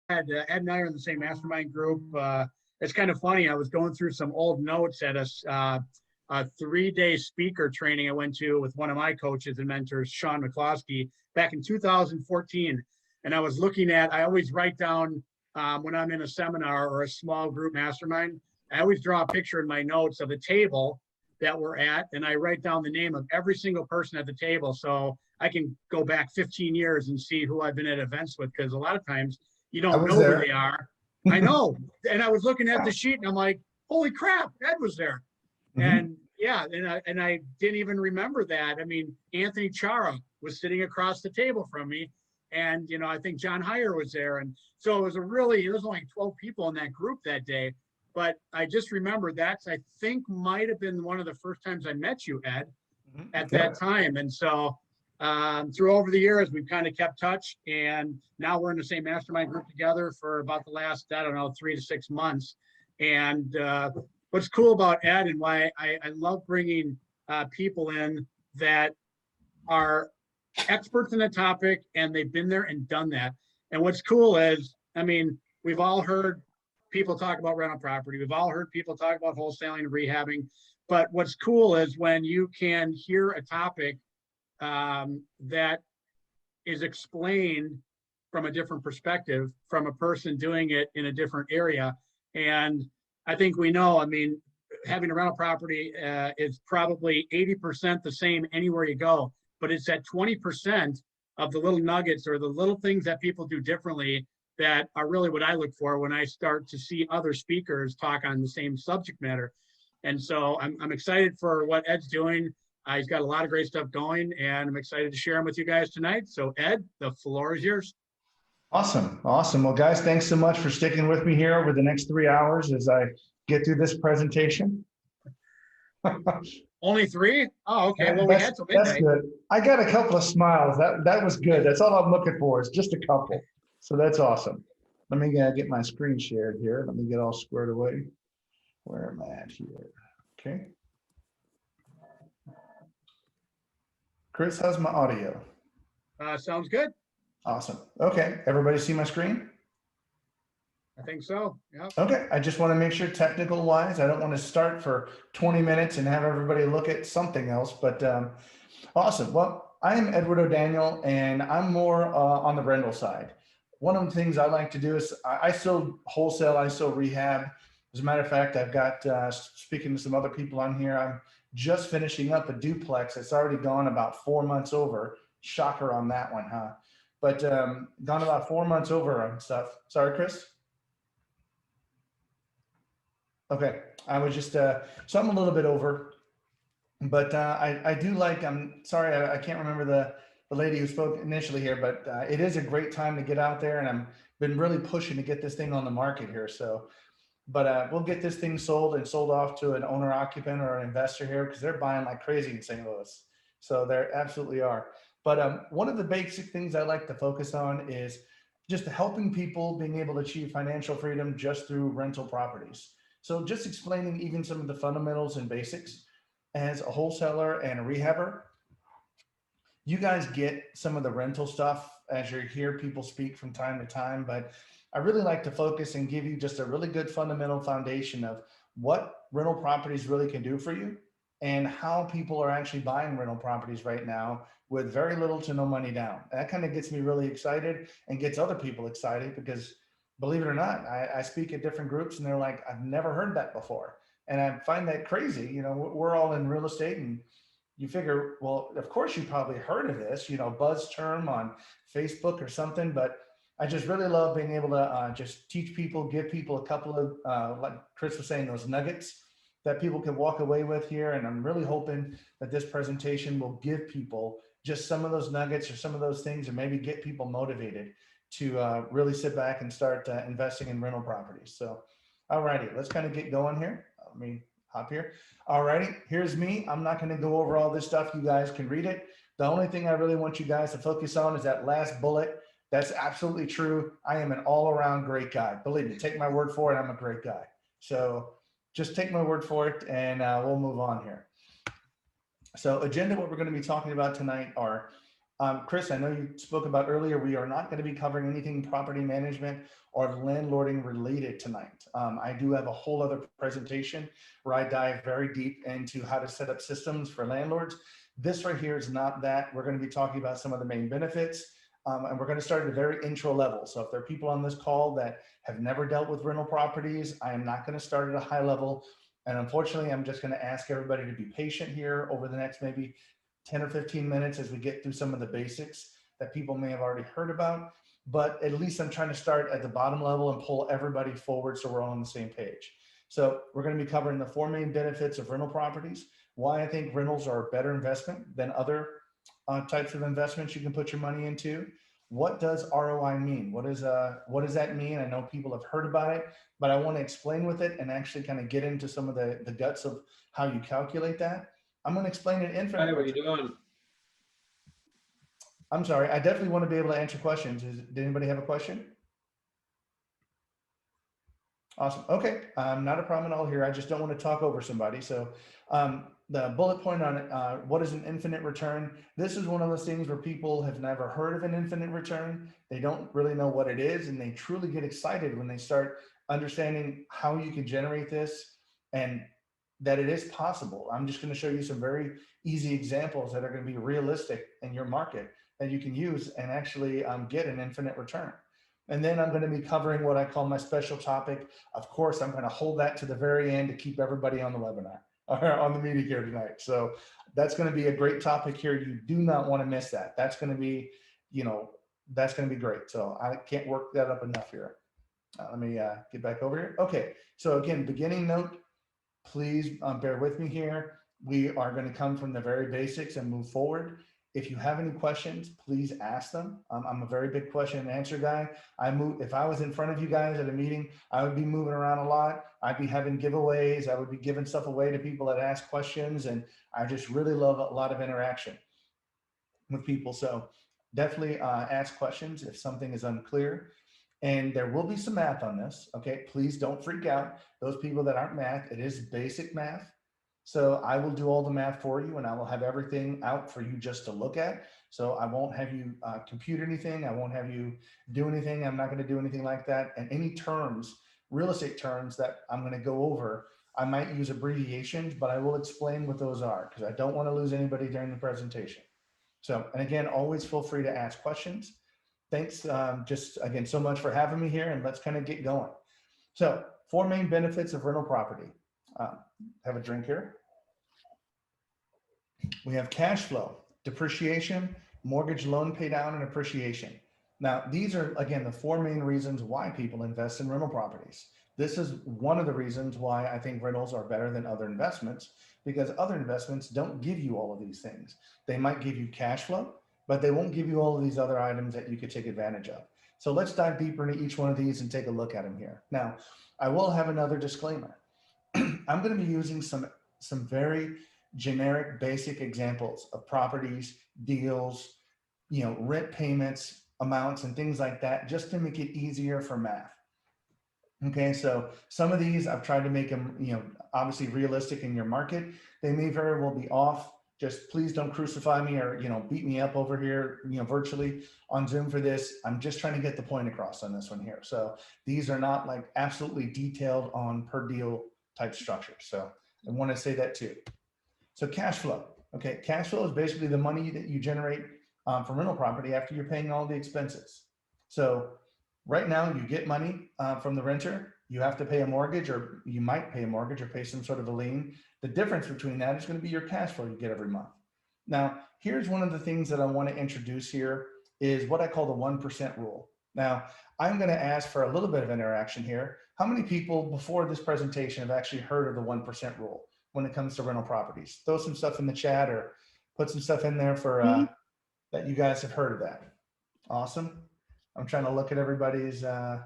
Ed and I are in the same mastermind group. It's kind of funny. I was going through some old notes at a 3-day speaker training I went to with one of my coaches and mentors, Sean McCloskey, back in 2014. And I was looking at, I always write down when I'm in a seminar or a small group mastermind, I always draw a picture in my notes of a table that we're at, and I write down the name of every single person at the table. So I can go back 15 years and see who I've been at events with, because a lot of times you I don't was know who there. they are. I know. And I was looking at the sheet and I'm like, holy crap, Ed was there. And yeah, and I didn't even remember that. I mean, Anthony Chara was sitting across the table from me. And, I think John Heyer was there. And so it was only 12 people in that group that day. But I just remember I think might have been one of the first times I met you, Ed, at that time. And so through over the years, we've kind of kept touch. And now we're in the same mastermind group together for about the last, 3 to 6 months. And what's cool about Ed and why I love bringing people in that are experts in a topic and they've been there and done that. And what's cool is, we've all heard people talk about rental property. We've all heard people talk about wholesaling and rehabbing. But what's cool is when you can hear a topic that is explained from a different perspective from a person doing it in a different area. And I think we know, having a rental property is probably 80% the same anywhere you go, but it's that 20% of the little nuggets or the little things that people do differently that are really what I look for when I start to see other speakers talk on the same subject matter. And so I'm excited for what Ed's doing. He's got a lot of great stuff going, and I'm excited to share them with you guys tonight. So Ed, the floor is yours. Awesome. Well, guys, thanks so much for sticking with me here over the next 3 hours as I get through this presentation. Only 3? Oh, okay. Well, we had till midnight. That's good. I got a couple of smiles. That was good. That's all I'm looking for, is just a couple. So that's awesome. Let me get my screen shared here. Let me get all squared away. Where am I at here? Okay. Chris, how's my audio? Sounds good. Awesome. Okay. Everybody see my screen? I think so. Yeah. Okay. I just want to make sure technical wise, I don't want to start for 20 minutes and have everybody look at something else, but awesome. Well, I am Edward O'Daniel and I'm more on the rental side. One of the things I like to do is I still wholesale, I still rehab. As a matter of fact, I've got, speaking to some other people on here, I'm just finishing up a duplex. It's already gone about 4 months over. Shocker on that one, huh? But gone about 4 months over on stuff. Sorry, Chris? Okay, I was just, so I'm a little bit over, but I do like, I'm sorry, I can't remember the lady who spoke initially here, but it is a great time to get out there, and I'm been really pushing to get this thing on the market here. So, but we'll get this thing sold and sold off to an owner occupant or an investor here, because they're buying like crazy in St. Louis. So there absolutely are. But one of the basic things I like to focus on is just helping people being able to achieve financial freedom just through rental properties. So just explaining even some of the fundamentals and basics. As a wholesaler and a rehabber, you guys get some of the rental stuff as you hear people speak from time to time, but I really like to focus and give you just a really good fundamental foundation of what rental properties really can do for you and how people are actually buying rental properties right now with very little to no money down. That kind of gets me really excited and gets other people excited, because believe it or not, I speak at different groups and they're like, I've never heard that before. And I find that crazy. You know, we're all in real estate and you figure, well, of course you probably heard of this, buzz term on Facebook or something, but I just really love being able to just teach people, give people a couple of, like Chris was saying, those nuggets that people can walk away with here. And I'm really hoping that this presentation will give people just some of those nuggets or some of those things, and maybe get people motivated to really sit back and start investing in rental properties. So, all righty, let's kind of get going here. Let me hop here. All righty, here's me. I'm not going to go over all this stuff. You guys can read it. The only thing I really want you guys to focus on is that last bullet. That's absolutely true. I am an all-around great guy. Believe me, take my word for it. I'm a great guy. So just take my word for it, and we'll move on here. So agenda, what we're going to be talking about tonight are Chris, I know you spoke about earlier, we are not going to be covering anything property management or landlording related tonight. I do have a whole other presentation where I dive very deep into how to set up systems for landlords. This right here is not that. We're going to be talking about some of the main benefits, and we're going to start at a very intro level. So if there are people on this call that have never dealt with rental properties, I am not going to start at a high level. And unfortunately, I'm just going to ask everybody to be patient here over the next maybe 10 or 15 minutes as we get through some of the basics that people may have already heard about. But at least I'm trying to start at the bottom level and pull everybody forward so we're all on the same page. So we're going to be covering the 4 main benefits of rental properties, why I think rentals are a better investment than other types of investments you can put your money into. What does ROI mean? What does that mean? I know people have heard about it, but I want to explain with it and actually kind of get into some of the guts of how you calculate that. I'm going to explain it infinitely. Hi, what are you doing? I'm sorry. I definitely want to be able to answer questions. Did anybody have a question? Awesome. Okay. Not a problem at all here. I just don't want to talk over somebody. So the bullet point on it, what is an infinite return? This is one of those things where people have never heard of an infinite return. They don't really know what it is, and they truly get excited when they start understanding how you can generate this and that it is possible. I'm just going to show you some very easy examples that are going to be realistic in your market that you can use and actually get an infinite return. And then I'm going to be covering what I call my special topic. Of course, I'm going to hold that to the very end to keep everybody on the webinar or on the meeting here tonight. So that's going to be a great topic here. You do not want to miss that. That's going to be, that's going to be great. So I can't work that up enough here. Let me get back over here. Okay. So again, beginning note, please bear with me here. We are going to come from the very basics and move forward. If you have any questions, please ask them. I'm a very big question and answer guy. If I was in front of you guys at a meeting, I would be moving around a lot. I'd be having giveaways. I would be giving stuff away to people that ask questions. And I just really love a lot of interaction with people. So definitely ask questions if something is unclear. And there will be some math on this. Okay, please don't freak out. Those people that aren't math, it is basic math. So I will do all the math for you and I will have everything out for you just to look at. So I won't have you compute anything. I won't have you do anything. I'm not going to do anything like that. And any terms, real estate terms that I'm going to go over, I might use abbreviations, but I will explain what those are because I don't want to lose anybody during the presentation. So, and again, always feel free to ask questions. Thanks just again so much for having me here, and let's kind of get going. So 4 main benefits of rental property. Have a drink here. We have cash flow, depreciation, mortgage loan pay down, and appreciation. Now, these are, again, the 4 main reasons why people invest in rental properties. This is one of the reasons why I think rentals are better than other investments, because other investments don't give you all of these things. They might give you cash flow, but they won't give you all of these other items that you could take advantage of. So let's dive deeper into each one of these and take a look at them here. Now, I will have another disclaimer. I'm going to be using some very generic basic examples of properties, deals, rent payments, amounts, and things like that, just to make it easier for math. Okay, so some of these I've tried to make them, obviously realistic in your market. They may very well be off. Just please don't crucify me or, beat me up over here, virtually on Zoom for this. I'm just trying to get the point across on this one here. So these are not like absolutely detailed on per deal type structure. So I want to say that too. So cash flow. Okay, cash flow is basically the money that you generate from rental property after you're paying all the expenses. So right now you get money from the renter. You have to pay a mortgage, or you might pay a mortgage or pay some sort of a lien. The difference between that is going to be your cash flow you get every month. Now, here's one of the things that I want to introduce here is what I call the 1% rule. Now, I'm going to ask for a little bit of interaction here. How many people before this presentation have actually heard of the 1% rule when it comes to rental properties? Throw some stuff in the chat or put some stuff in there for that you guys have heard of that. Awesome. I'm trying to look at everybody's, let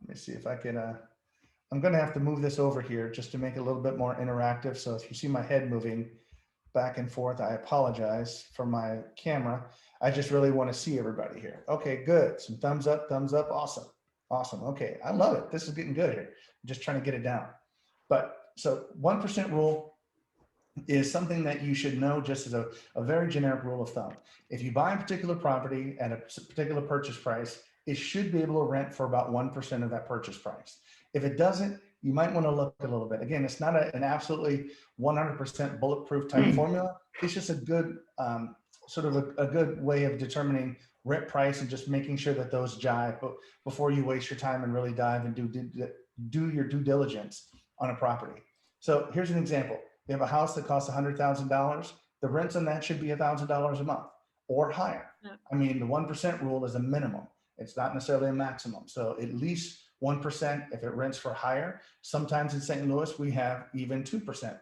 me see if I can, I'm going to have to move this over here just to make it a little bit more interactive. So if you see my head moving back and forth, I apologize for my camera. I just really want to see everybody here. Okay, good. Some thumbs up, awesome. Awesome. Okay, I love it. This is getting good here. I'm just trying to get it down. But so 1% rule, is something that you should know just as a very generic rule of thumb. If you buy a particular property at a particular purchase price, it should be able to rent for about 1% of that purchase price. If it doesn't, you might want to look a little bit. Again, it's not an absolutely 100% bulletproof type formula. It's just a good sort of a good way of determining rent price and just making sure that those jive before you waste your time and really dive and do your due diligence on a property. So here's an example. You have a house that costs $100,000. The rents on that should be $1,000 a month or higher. Yeah. I mean, the 1% rule is a minimum. It's not necessarily a maximum. So at least 1% if it rents for higher. Sometimes in St. Louis, we have even 2%,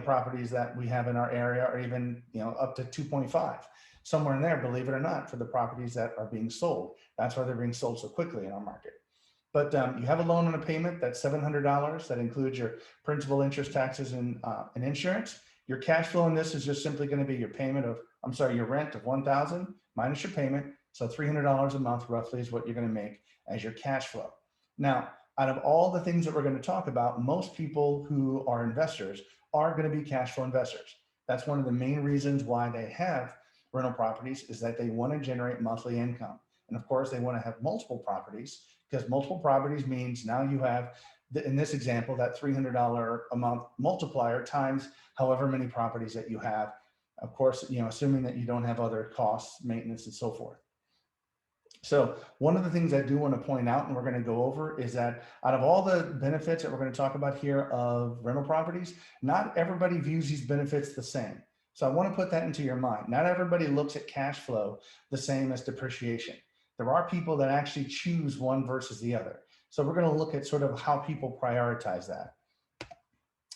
properties that we have in our area, or even, up to 2.5, somewhere in there, believe it or not, for the properties that are being sold. That's why they're being sold so quickly in our market. But you have a loan on a payment that's $700. That includes your principal, interest, taxes, and insurance. Your cash flow in this is just simply going to be your payment of, your rent of $1,000 minus your payment. So $300 a month roughly is what you're going to make as your cash flow. Now, out of all the things that we're going to talk about, most people who are investors are going to be cash flow investors. That's one of the main reasons why they have rental properties, is that they want to generate monthly income. And of course, they want to have multiple properties, because multiple properties means now you have, in this example, that $300 a month multiplier times however many properties that you have. Of course, assuming that you don't have other costs, maintenance, and so forth. So one of the things I do want to point out, and we're going to go over, is that out of all the benefits that we're going to talk about here of rental properties, not everybody views these benefits the same. So I want to put that into your mind. Not everybody looks at cash flow the same as depreciation. There are people that actually choose one versus the other. So we're going to look at sort of how people prioritize that.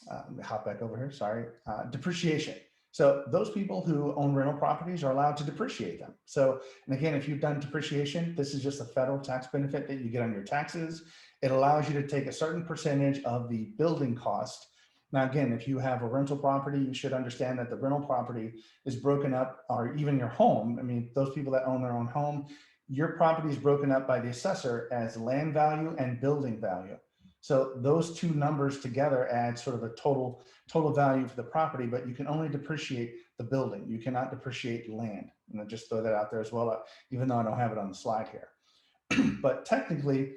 Let me hop back over here, sorry. Depreciation. So those people who own rental properties are allowed to depreciate them. So, and again, if you've done depreciation, this is just a federal tax benefit that you get on your taxes. It allows you to take a certain percentage of the building cost. Now, again, if you have a rental property, you should understand that the rental property is broken up, or even your home. I mean, those people that own their own home, your property is broken up by the assessor as land value and building value. So those two numbers together add sort of a total value for the property, but you can only depreciate the building. You cannot depreciate land. And I'll just throw that out there as well, even though I don't have it on the slide here. But technically,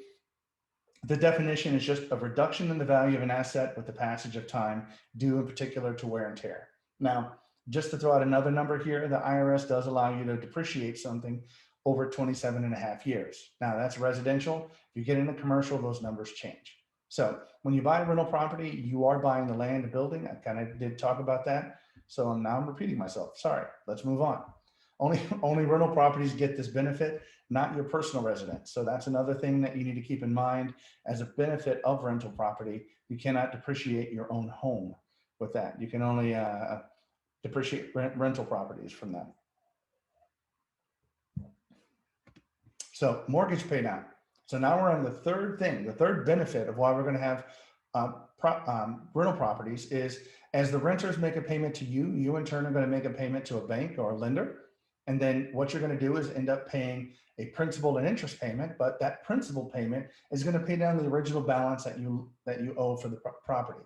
the definition is just a reduction in the value of an asset with the passage of time, due in particular to wear and tear. Now, just to throw out another number here, the IRS does allow you to depreciate something over 27.5 years. Now, that's residential. If you get into commercial, those numbers change. So when you buy a rental property, you are buying the land, the building. I kind of did talk about that. So I'm repeating myself. Sorry, let's move on. Only rental properties get this benefit, not your personal residence. So that's another thing that you need to keep in mind as a benefit of rental property. You cannot depreciate your own home with that. You can only depreciate rental properties from that. So mortgage pay down. So now we're on the third thing, the third benefit of why we're going to have rental properties is, as the renters make a payment to you, you in turn are going to make a payment to a bank or a lender. And then what you're going to do is end up paying a principal and interest payment, but that principal payment is going to pay down the original balance that you owe for the property.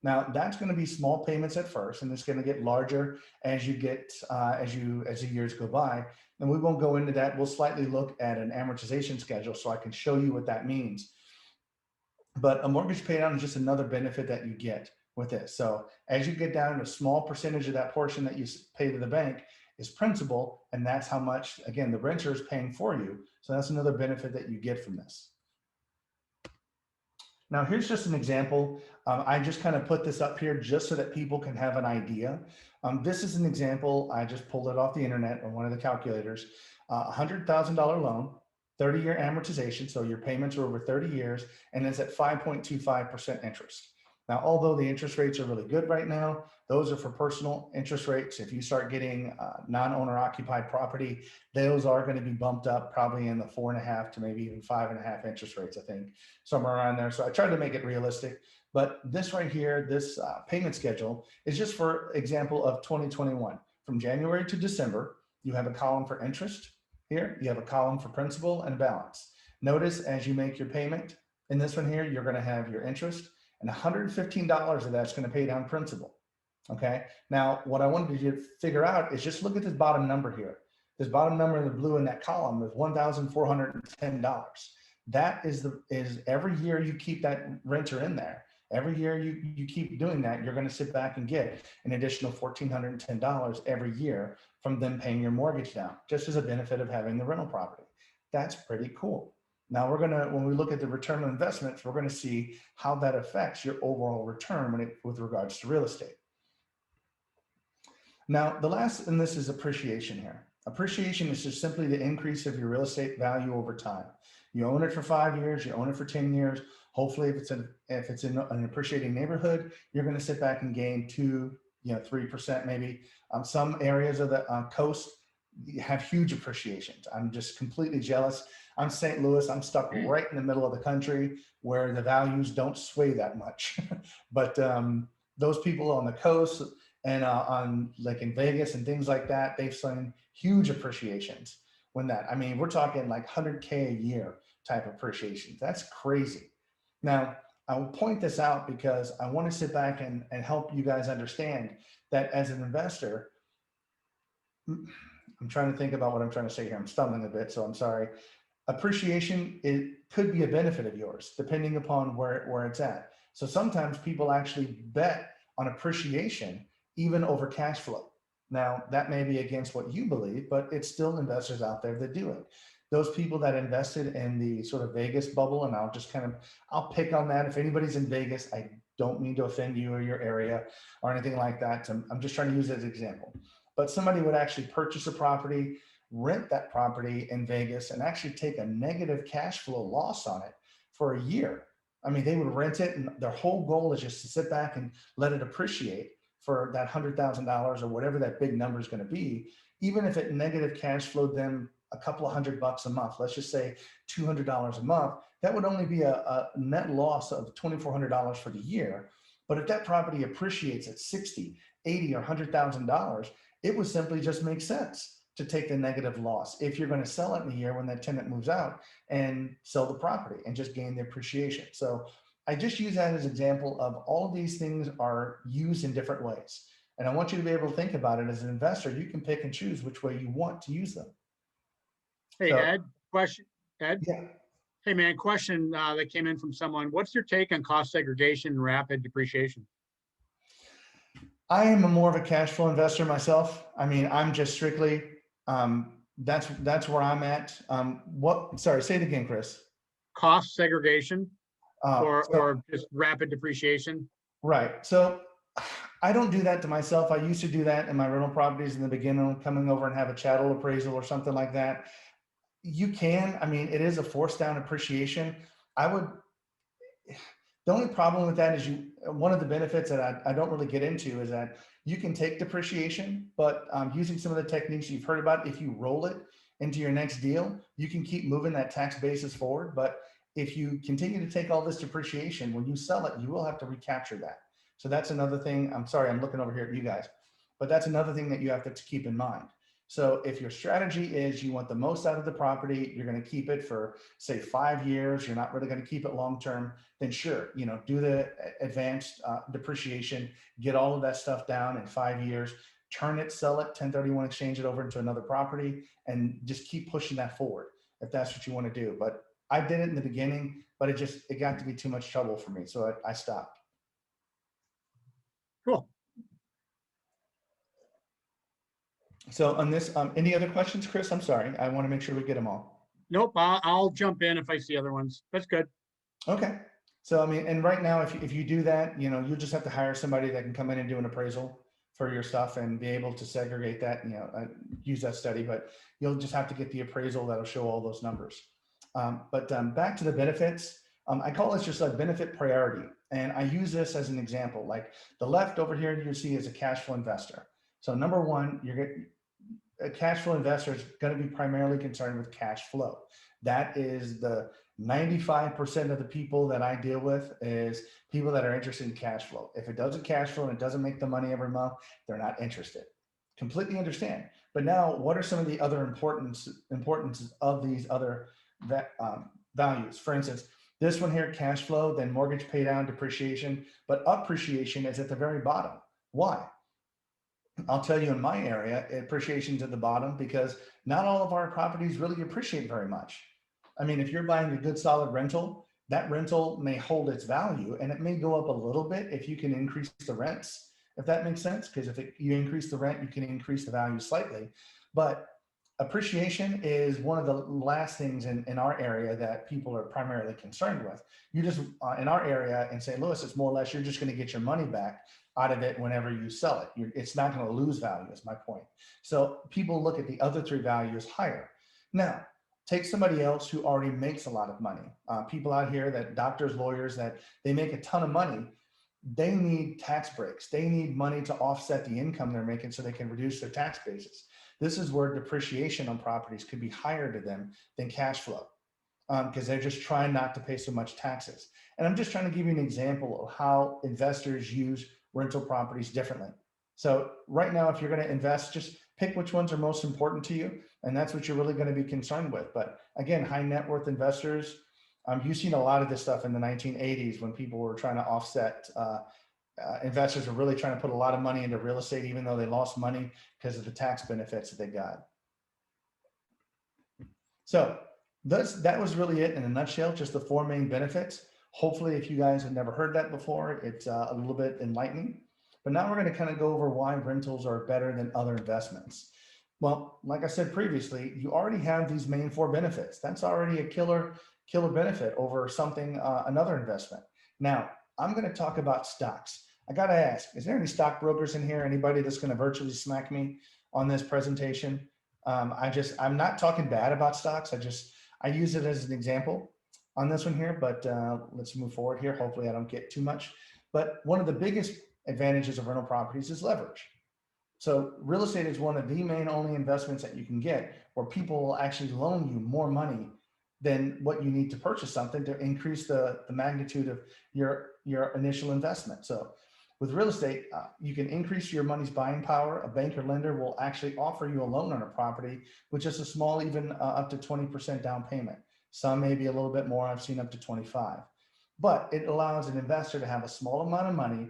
Now that's going to be small payments at first, and it's going to get larger as you get as the years go by. And we won't go into that. We'll slightly look at an amortization schedule so I can show you what that means. But a mortgage pay down is just another benefit that you get with this. So as you get down to a small percentage of that portion that you pay to the bank is principal, and that's how much, again, the renter is paying for you. So that's another benefit that you get from this. Now, here's just an example. I just kind of put this up here just so that people can have an idea. This is an example. I just pulled it off the internet or one of the calculators. $100,000 loan, 30-year amortization. So your payments are over 30 years, and it's at 5.25% interest. Now, although the interest rates are really good right now, those are for personal interest rates. If you start getting non-owner occupied property, those are going to be bumped up probably in the 4.5 to maybe even 5.5 interest rates, I think, somewhere around there. So I tried to make it realistic. But this right here, this payment schedule is just for example of 2021. From January to December, you have a column for interest here. You have a column for principal and balance. Notice as you make your payment in this one here, you're going to have your interest, and $115 of that's going to pay down principal. Okay. Now, what I wanted you to figure out is just look at this bottom number here. This bottom number in the blue in that column is $1,410. That is every year you keep that renter in there. Every year you keep doing that, you're going to sit back and get an additional $1,410 every year from them paying your mortgage down, just as a benefit of having the rental property. That's pretty cool. Now when we look at the return on investments, we're going to see how that affects your overall return with regards to real estate. Now, the last, and this is appreciation here. Appreciation is just simply the increase of your real estate value over time. You own it for 5 years, you own it for 10 years. Hopefully, if it's in an appreciating neighborhood, you're going to sit back and gain 3% maybe. Some areas of the coast have huge appreciations. I'm just completely jealous. I'm St. Louis. I'm stuck right in the middle of the country where the values don't sway that much. But those people on the coast, and on like in Vegas and things like that, they've seen huge appreciations when that, I mean, we're talking like 100K a year type appreciation. That's crazy. Now, I will point this out because I want to sit back and help you guys understand that as an investor, I'm trying to think about what I'm trying to say here. I'm stumbling a bit, so I'm sorry. Appreciation, it could be a benefit of yours, depending upon where it's at. So sometimes people actually bet on appreciation even over cash flow. Now, that may be against what you believe, but it's still investors out there that do it. Those people that invested in the sort of Vegas bubble, and I'll pick on that. If anybody's in Vegas, I don't mean to offend you or your area or anything like that. I'm just trying to use it as an example. But somebody would actually purchase a property, rent that property in Vegas, and actually take a negative cash flow loss on it for a year. I mean, they would rent it, and their whole goal is just to sit back and let it appreciate for that $100,000 or whatever that big number is going to be. Even if it negative cash flowed them a couple of $100 a month, let's just say $200 a month, that would only be a net loss of $2,400 for the year. But if that property appreciates at 60, 80, or $100,000, it would simply just make sense to take the negative loss if you're going to sell it in a year when that tenant moves out and sell the property and just gain the appreciation. So I just use that as an example of all of these things are used in different ways. And I want you to be able to think about it as an investor. You can pick and choose which way you want to use them. Hey, So, Ed, question, Ed? yeah. Hey, man, question that came in from someone. What's your take on cost segregation and rapid depreciation? I am more of a cash flow investor myself. I mean, I'm just strictly, that's where I'm at. Sorry, say it again, Chris. Cost segregation So, or just rapid depreciation? right. So I don't do that to myself. I used to do that in my rental properties in the beginning, coming over and have a chattel appraisal or something like that. You can, I mean, it is a forced down appreciation. The only problem with that is one of the benefits that I don't really get into is that you can take depreciation, but using some of the techniques you've heard about, if you roll it into your next deal, you can keep moving that tax basis forward. But if you continue to take all this depreciation, when you sell it, you will have to recapture that. So that's another thing. I'm sorry, I'm looking over here at you guys, but that's another thing that you have to keep in mind. So if your strategy is you want the most out of the property, you're going to keep it for say 5 years, you're not really going to keep it long-term, then sure, do the advanced depreciation, get all of that stuff down in 5 years, turn it, sell it, 1031 exchange it over into another property, and just keep pushing that forward if that's what you want to do. But I did it in the beginning, but it got to be too much trouble for me. So I stopped. Cool. So on this, any other questions, Chris? I'm sorry. I want to make sure we get them all. Nope, I'll jump in if I see other ones. That's good. Okay. So, I mean, and right now, if you do that, you just have to hire somebody that can come in and do an appraisal for your stuff and be able to segregate that, use that study, but you'll just have to get the appraisal that'll show all those numbers. But back to the benefits, I call this just a benefit priority. And I use this as an example, like the left over here, you see is a cash flow investor. So number one, a cash flow investor is going to be primarily concerned with cash flow. That is the 95% of the people that I deal with is people that are interested in cash flow. If it doesn't cash flow and it doesn't make the money every month, they're not interested. Completely understand. But now, what are some of the other importances of these other values? For instance, this one here, cash flow, then mortgage pay down, depreciation, but appreciation is at the very bottom. Why? I'll tell you in my area, appreciation's at the bottom because not all of our properties really appreciate very much. I mean, if you're buying a good solid rental, that rental may hold its value and it may go up a little bit if you can increase the rents, if that makes sense. Because you increase the rent, you can increase the value slightly. But appreciation is one of the last things in our area that people are primarily concerned with. You just, in our area in St. Louis, it's more or less, you're just going to get your money back out of it whenever you sell it. It's not going to lose value is my point. So people look at the other three values higher. Now, take somebody else who already makes a lot of money. People out here that doctors, lawyers, that they make a ton of money. They need tax breaks. They need money to offset the income they're making so they can reduce their tax basis. This is where depreciation on properties could be higher to them than cash flow because they're just trying not to pay so much taxes. And I'm just trying to give you an example of how investors use rental properties differently. So right now, if you're going to invest, just pick which ones are most important to you. And that's what you're really going to be concerned with. But again, high net worth investors, you've seen a lot of this stuff in the 1980s when people were trying to offset investors were really trying to put a lot of money into real estate, even though they lost money because of the tax benefits that they got. So that was really it in a nutshell, just the four main benefits. Hopefully, if you guys have never heard that before, it's a little bit enlightening. But now we're going to kind of go over why rentals are better than other investments. Well, like I said previously, you already have these main four benefits. That's already a killer benefit over something, another investment. Now, I'm going to talk about stocks. I got to ask, is there any stockbrokers in here? Anybody that's going to virtually smack me on this presentation? I'm not talking bad about stocks. I use it as an example on this one here, but let's move forward here. Hopefully I don't get too much, but one of the biggest advantages of rental properties is leverage. So real estate is one of the main only investments that you can get where people will actually loan you more money than what you need to purchase something to increase the magnitude of your initial investment. So with real estate, you can increase your money's buying power. A bank or lender will actually offer you a loan on a property with just a small, even up to 20% down payment. Some may be a little bit more. I've seen up to 25. But it allows an investor to have a small amount of money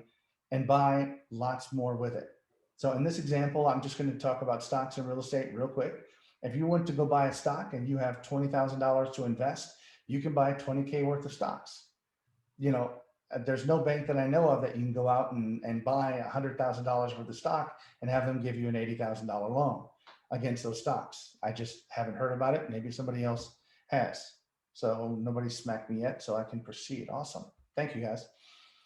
and buy lots more with it. So in this example, I'm just going to talk about stocks and real estate real quick. If you went to go buy a stock and you have $20,000 to invest, you can buy 20K worth of stocks. You know, there's no bank that I know of that you can go out and buy $100,000 worth of stock and have them give you an $80,000 loan against those stocks. I just haven't heard about it. Maybe somebody else has. So nobody's smacked me yet, so I can proceed. Awesome. Thank you, guys.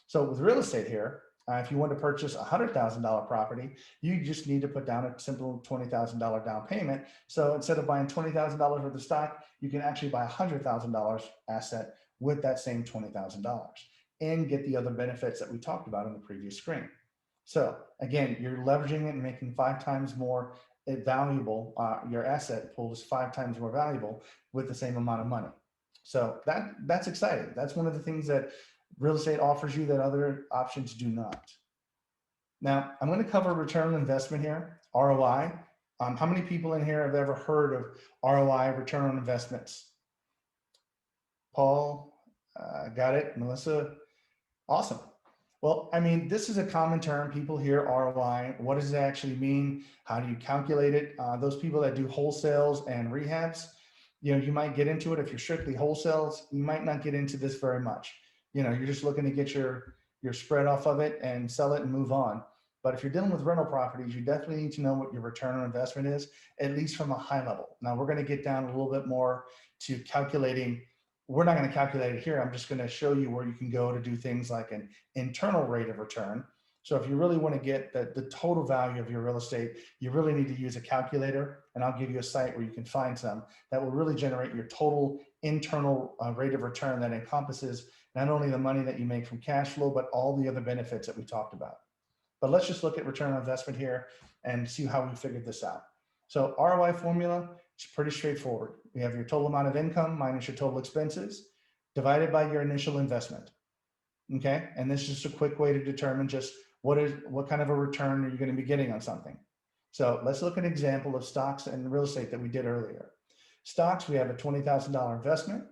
So with real estate here, if you want to purchase a $100,000 property, you just need to put down a simple $20,000 down payment. So instead of buying $20,000 worth of stock, you can actually buy a $100,000 asset with that same $20,000 and get the other benefits that we talked about in the previous screen. So again, you're leveraging it and making 5 times more valuable. Your asset pool is 5 times more valuable with the same amount of money. So that's exciting. That's one of the things that real estate offers you that other options do not. Now, I'm going to cover return on investment here, ROI. How many people in here have ever heard of ROI, return on investments? Paul, got it. Melissa, awesome. Well, I mean, this is a common term. People hear ROI. What does it actually mean? How do you calculate it? Those people that do wholesales and rehabs, you know, you might get into it. If you're strictly wholesales, you might not get into this very much. You know, you're just looking to get your spread off of it and sell it and move on. But if you're dealing with rental properties, you definitely need to know what your return on investment is, at least from a high level. Now we're going to get down a little bit more to calculating. We're not going to calculate it here. I'm just going to show you where you can go to do things like an internal rate of return. So if you really want to get the total value of your real estate, you really need to use a calculator, and I'll give you a site where you can find some that will really generate your total internal rate of return that encompasses not only the money that you make from cash flow, but all the other benefits that we talked about. But let's just look at return on investment here and see how we figured this out. So ROI formula is pretty straightforward. We have your total amount of income minus your total expenses divided by your initial investment. Okay, and this is just a quick way to determine just what kind of a return are you going to be getting on something. So let's look at an example of stocks and real estate that we did earlier. Stocks, we have a $20,000 investment.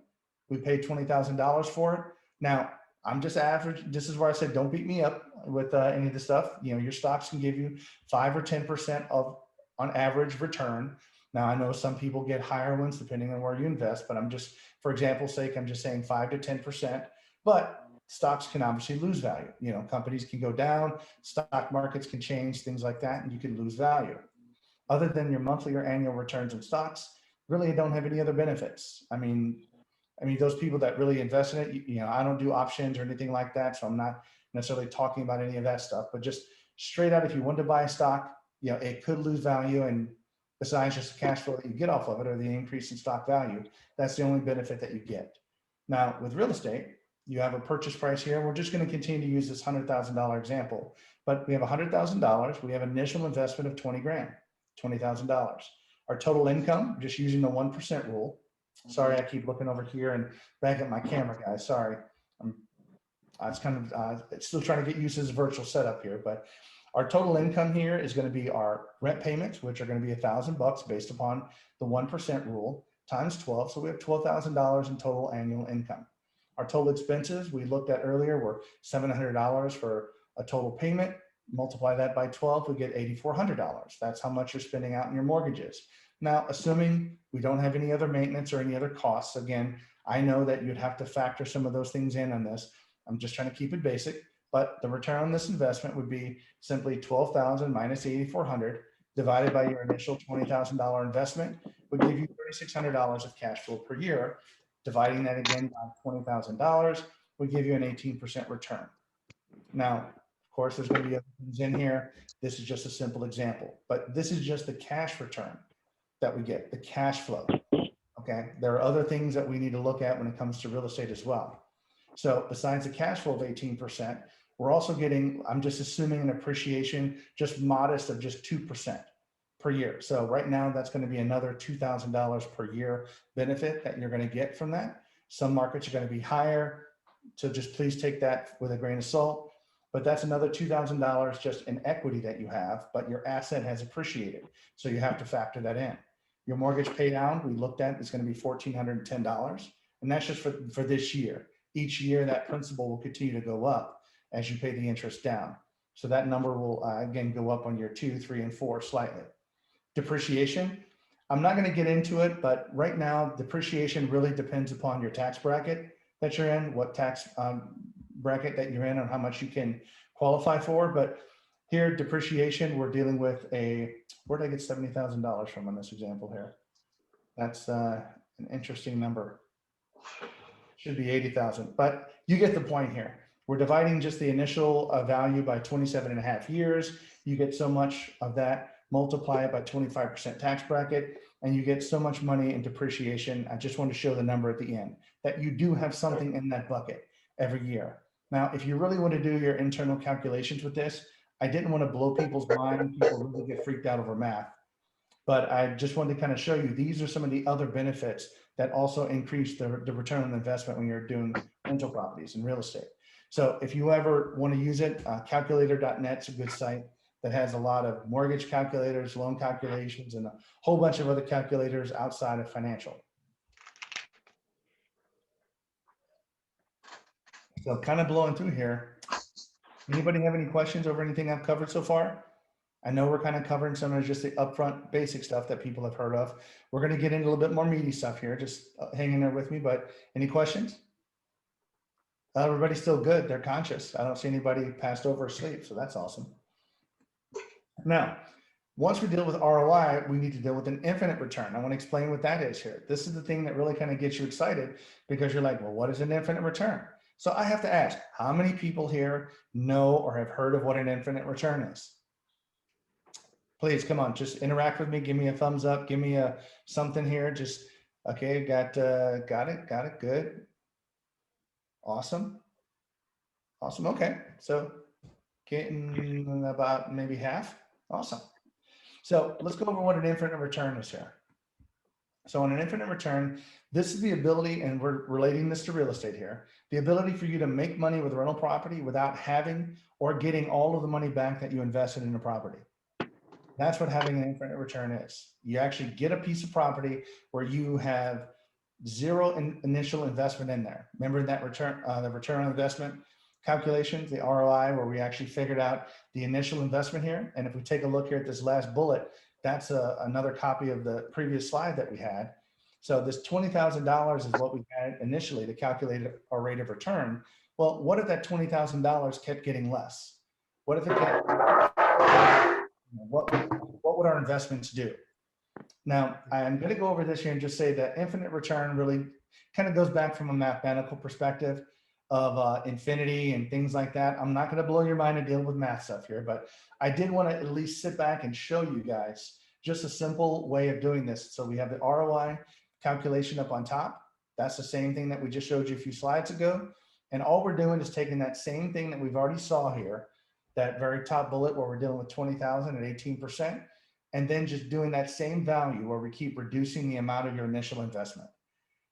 We paid $20,000 for it. Now, I'm just average. This is where I said, don't beat me up with any of the stuff. You know, your stocks can give you 5 or 10% of on average return. Now, I know some people get higher ones depending on where you invest, but I'm just, for example's sake, I'm just saying 5 to 10%. But stocks can obviously lose value. You know, companies can go down, stock markets can change, things like that, and you can lose value. Other than your monthly or annual returns in stocks, really don't have any other benefits. I mean, those people that really invest in it, you know, I don't do options or anything like that, so I'm not necessarily talking about any of that stuff. But just straight out, if you want to buy a stock, you know, it could lose value, and besides just the cash flow that you get off of it or the increase in stock value, that's the only benefit that you get. Now, with real estate, you have a purchase price here. We're just going to continue to use this $100,000 example, but we have $100,000. We have initial investment of 20 grand, $20,000. Our total income, just using the 1% rule. Sorry, I keep looking over here and back at my camera, guys. Sorry. It's kind of still trying to get used to this virtual setup here, but our total income here is going to be our rent payments, which are going to be $1,000 based upon the 1% rule times 12. So we have $12,000 in total annual income. Our total expenses we looked at earlier were $700 for a total payment. Multiply that by 12, we get $8,400. That's how much you're spending out in your mortgages. Now, assuming we don't have any other maintenance or any other costs, again, I know that you'd have to factor some of those things in on this. I'm just trying to keep it basic, but the return on this investment would be simply 12,000 minus 8,400 divided by your initial $20,000 investment would give you $3,600 of cash flow per year. Dividing that again by $20,000 would give you an 18% return. Now, of course, there's going to be other things in here. This is just a simple example, but this is just the cash return that we get, the cash flow. Okay. There are other things that we need to look at when it comes to real estate as well. So besides the cash flow of 18%, we're also getting, I'm just assuming an appreciation, just modest of just 2% per year. So right now that's going to be another $2,000 per year benefit that you're going to get from that. Some markets are going to be higher. So just please take that with a grain of salt. But that's another $2,000 just in equity that you have, but your asset has appreciated. So you have to factor that in. Your mortgage pay down, we looked at, is going to be $1,410. And that's just for this year. Each year that principal will continue to go up as you pay the interest down. So that number will again go up on year 2, 3, and 4 slightly. Depreciation, I'm not going to get into it, but right now depreciation really depends upon your tax bracket that you're in, what tax bracket that you're in, and how much you can qualify for. But here, depreciation, we're dealing with where did I get $70,000 from on this example here? That's an interesting number. Should be 80,000, but you get the point here. We're dividing just the initial value by 27.5 years. You get so much of that, multiply it by 25% tax bracket, and you get so much money in depreciation. I just want to show the number at the end that you do have something in that bucket every year. Now, if you really want to do your internal calculations with this, I didn't want to blow people's mind. People really get freaked out over math, but I just wanted to kind of show you, these are some of the other benefits that also increase the return on investment when you're doing rental properties and real estate. So if you ever want to use it, calculator.net is a good site that has a lot of mortgage calculators, loan calculations, and a whole bunch of other calculators outside of financial. So kind of blowing through here. Anybody have any questions over anything I've covered so far? I know we're kind of covering some of just the upfront basic stuff that people have heard of. We're going to get into a little bit more meaty stuff here. Just hang in there with me, but any questions? Everybody's still good. They're conscious. I don't see anybody passed over asleep, so that's awesome. Now, once we deal with ROI, we need to deal with an infinite return. I want to explain what that is here. This is the thing that really kind of gets you excited, because you're like, well, what is an infinite return? So I have to ask, how many people here know or have heard of what an infinite return is? Please, come on, just interact with me. Give me a thumbs up. Give me a something here. Just, okay, got it, good. Awesome. Okay, so getting about maybe half. Awesome. So let's go over what an infinite return is here. So on an infinite return, this is the ability, and we're relating this to real estate here, the ability for you to make money with rental property without having or getting all of the money back that you invested in the property. That's what having an infinite return is. You actually get a piece of property where you have zero initial investment in there. Remember that return, the return on investment calculations, the ROI, where we actually figured out the initial investment here. And if we take a look here at this last bullet, that's another copy of the previous slide that we had. So this $20,000 is what we had initially to calculate our rate of return. Well, what if that $20,000 kept getting less? What if it kept, what would our investments do? Now, I'm going to go over this here and just say that infinite return really kind of goes back from a mathematical perspective of infinity and things like that. I'm not going to blow your mind and deal with math stuff here, but I did want to at least sit back and show you guys just a simple way of doing this. So we have the ROI calculation up on top. That's the same thing that we just showed you a few slides ago. And all we're doing is taking that same thing that we've already saw here, that very top bullet where we're dealing with 20,000 at 18%, and then just doing that same value where we keep reducing the amount of your initial investment.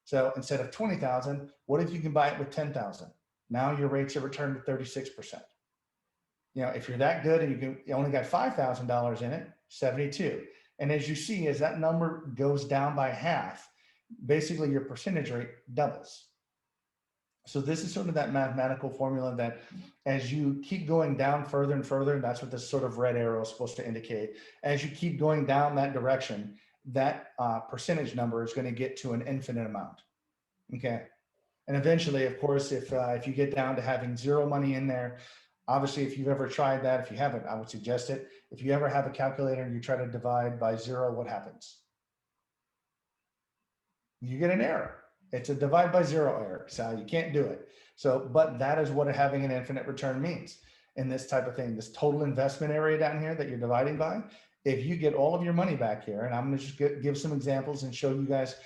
So instead of 20,000, what if you can buy it with 10,000? Now your rates of return to 36%. You know, if you're that good and you only got $5,000 in it, 72. And as you see, as that number goes down by half, basically your percentage rate doubles. So this is sort of that mathematical formula that as you keep going down further and further, and that's what this sort of red arrow is supposed to indicate, as you keep going down that direction, that percentage number is going to get to an infinite amount. Okay. And eventually, of course, if you get down to having zero money in there, obviously, if you've ever tried that, if you haven't, I would suggest it. If you ever have a calculator and you try to divide by zero, what happens? You get an error. It's a divide by zero error. So you can't do it. So, but that is what having an infinite return means in this type of thing, this total investment area down here that you're dividing by. If you get all of your money back here, and I'm going to just give some examples and show you guys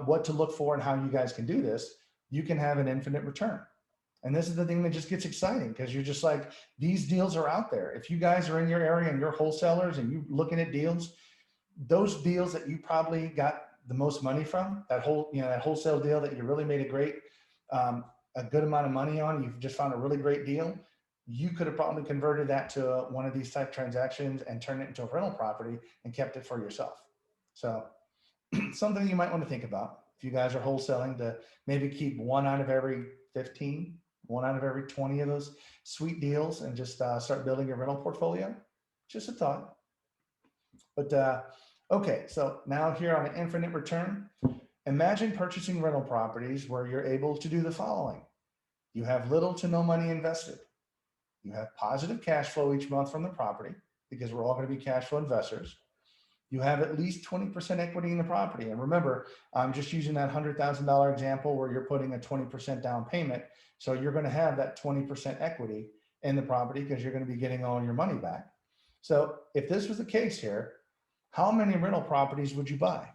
what to look for and how you guys can do this, you can have an infinite return. And this is the thing that just gets exciting because you're just like, these deals are out there. If you guys are in your area and you're wholesalers and you're looking at deals, those deals that you probably got the most money from, that wholesale deal that you really made a good amount of money on, you've just found a really great deal, you could have probably converted that to one of these type transactions and turned it into a rental property and kept it for yourself. So something you might want to think about if you guys are wholesaling, to maybe keep one out of every 15, one out of every 20 of those sweet deals and just start building your rental portfolio. Just a thought. But okay, so now here on an infinite return, imagine purchasing rental properties where you're able to do the following. You have little to no money invested. You have positive cash flow each month from the property because we're all going to be cash flow investors. You have at least 20% equity in the property. And remember, I'm just using that $100,000 example where you're putting a 20% down payment. So you're going to have that 20% equity in the property because you're going to be getting all your money back. So if this was the case here, how many rental properties would you buy?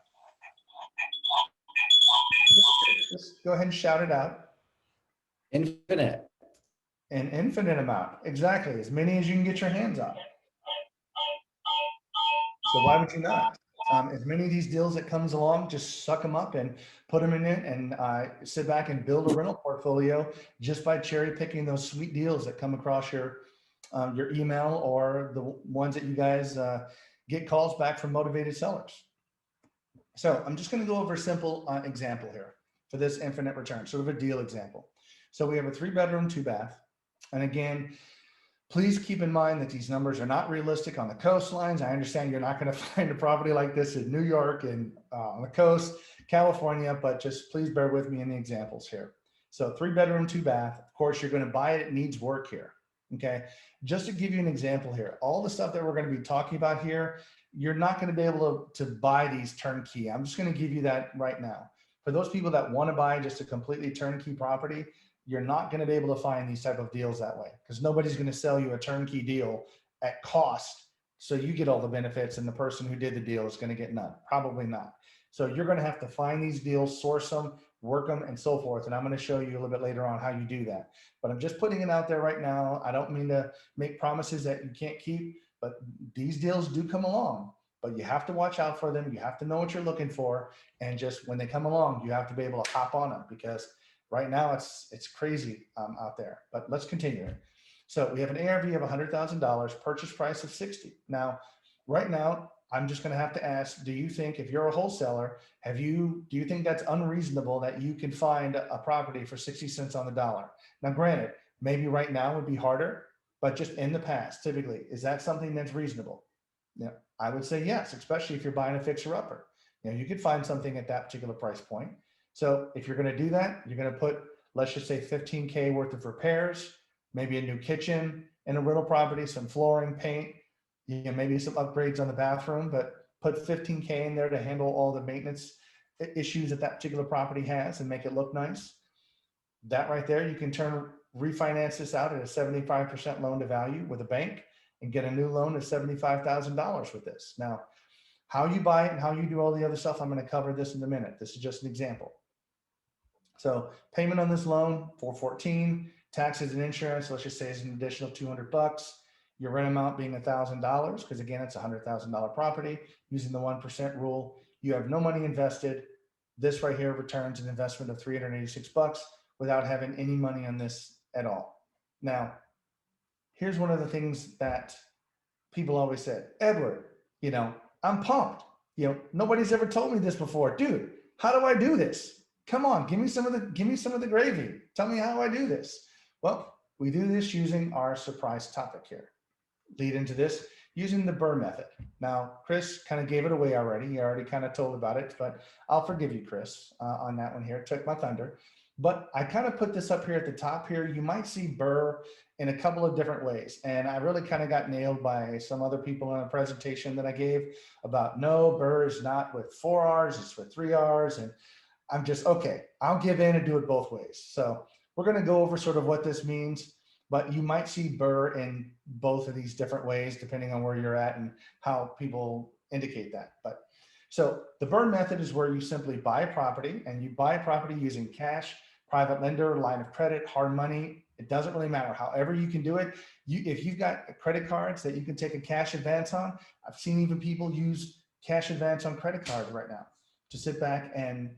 Just go ahead and shout it out. Infinite. An infinite amount. Exactly. As many as you can get your hands on. So why would you not? As many of these deals that comes along, just suck them up and put them in it and sit back and build a rental portfolio just by cherry picking those sweet deals that come across your email or the ones that you guys get calls back from motivated sellers. So I'm just going to go over a simple example here for this infinite return, sort of a deal example. So we have a 3-bedroom, 2-bath. And again, please keep in mind that these numbers are not realistic on the coastlines. I understand you're not going to find a property like this in New York and on the coast, California, but just please bear with me in the examples here. So 3-bedroom, 2-bath, of course, you're going to buy it. It needs work here. Okay. Just to give you an example here, all the stuff that we're going to be talking about here, you're not going to be able to buy these turnkey. I'm just going to give you that right now. For those people that want to buy just a completely turnkey property, you're not going to be able to find these type of deals that way because nobody's going to sell you a turnkey deal at cost. So you get all the benefits and the person who did the deal is going to get none, probably not. So you're going to have to find these deals, source them, work them, and so forth. And I'm going to show you a little bit later on how you do that. But I'm just putting it out there right now. I don't mean to make promises that you can't keep, but these deals do come along. But you have to watch out for them. You have to know what you're looking for. And just when they come along, you have to be able to hop on them because right now it's crazy out there. But let's continue. So we have an ARV of $100,000, purchase price of 60. Now, right now, I'm just going to have to ask, do you think if you're a wholesaler, do you think that's unreasonable that you can find a property for 60 cents on the dollar? Now, granted, maybe right now would be harder, but just in the past, typically, is that something that's reasonable? Yeah, I would say yes, especially if you're buying a fixer upper. You could find something at that particular price point. So if you're going to do that, you're going to put, let's just say 15K worth of repairs, maybe a new kitchen in a rental property, some flooring, paint, maybe some upgrades on the bathroom, but put 15K in there to handle all the maintenance issues that particular property has and make it look nice. That right there, you can refinance this out at a 75% loan to value with a bank and get a new loan of $75,000 with this. Now, how you buy it and how you do all the other stuff, I'm going to cover this in a minute. This is just an example. So payment on this loan, $414, taxes and insurance, let's just say is an additional $200. Your rent amount being $1,000, because again, it's a $100,000 property. Using the 1% rule, you have no money invested. This right here returns an investment of $386 without having any money on this at all. Now, here's one of the things that people always said, Edward, I'm pumped. Nobody's ever told me this before. Dude, how do I do this? Come on, give me some of the gravy. Tell me how I do this. Well, we do this using our surprise topic here. Lead into this using the BRRRR method. Now, Chris kind of gave it away already. He already kind of told about it, but I'll forgive you, Chris, on that one here. Took my thunder. But I kind of put this up here at the top here. You might see BRRRR in a couple of different ways. And I really kind of got nailed by some other people in a presentation that I gave about, no, BRRRR is not with 4 R's, it's with 3 R's. And I'm just, okay, I'll give in and do it both ways. So we're going to go over sort of what this means, but you might see BRRRR in both of these different ways, depending on where you're at and how people indicate that. But so the BRRRR method is where you simply buy a property, and you buy a property using cash, private lender, line of credit, hard money. It doesn't really matter. However you can do it. If you've got credit cards that you can take a cash advance on, I've seen even people use cash advance on credit cards right now to sit back and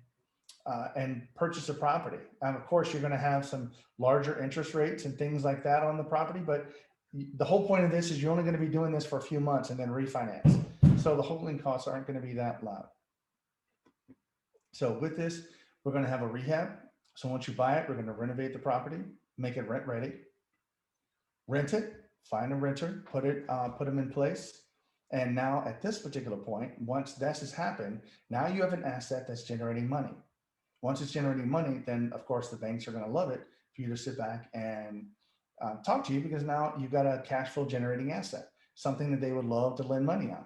purchase a property. And of course, you're going to have some larger interest rates and things like that on the property. But the whole point of this is you're only going to be doing this for a few months and then refinance. So the holding costs aren't going to be that loud. So with this, we're going to have a rehab. So once you buy it, we're going to renovate the property, make it rent ready, rent it, find a renter, put them in place. And now at this particular point, once this has happened, now you have an asset that's generating money. Once it's generating money, then of course the banks are going to love it for you to sit back and talk to you, because now you've got a cash flow generating asset, something that they would love to lend money on.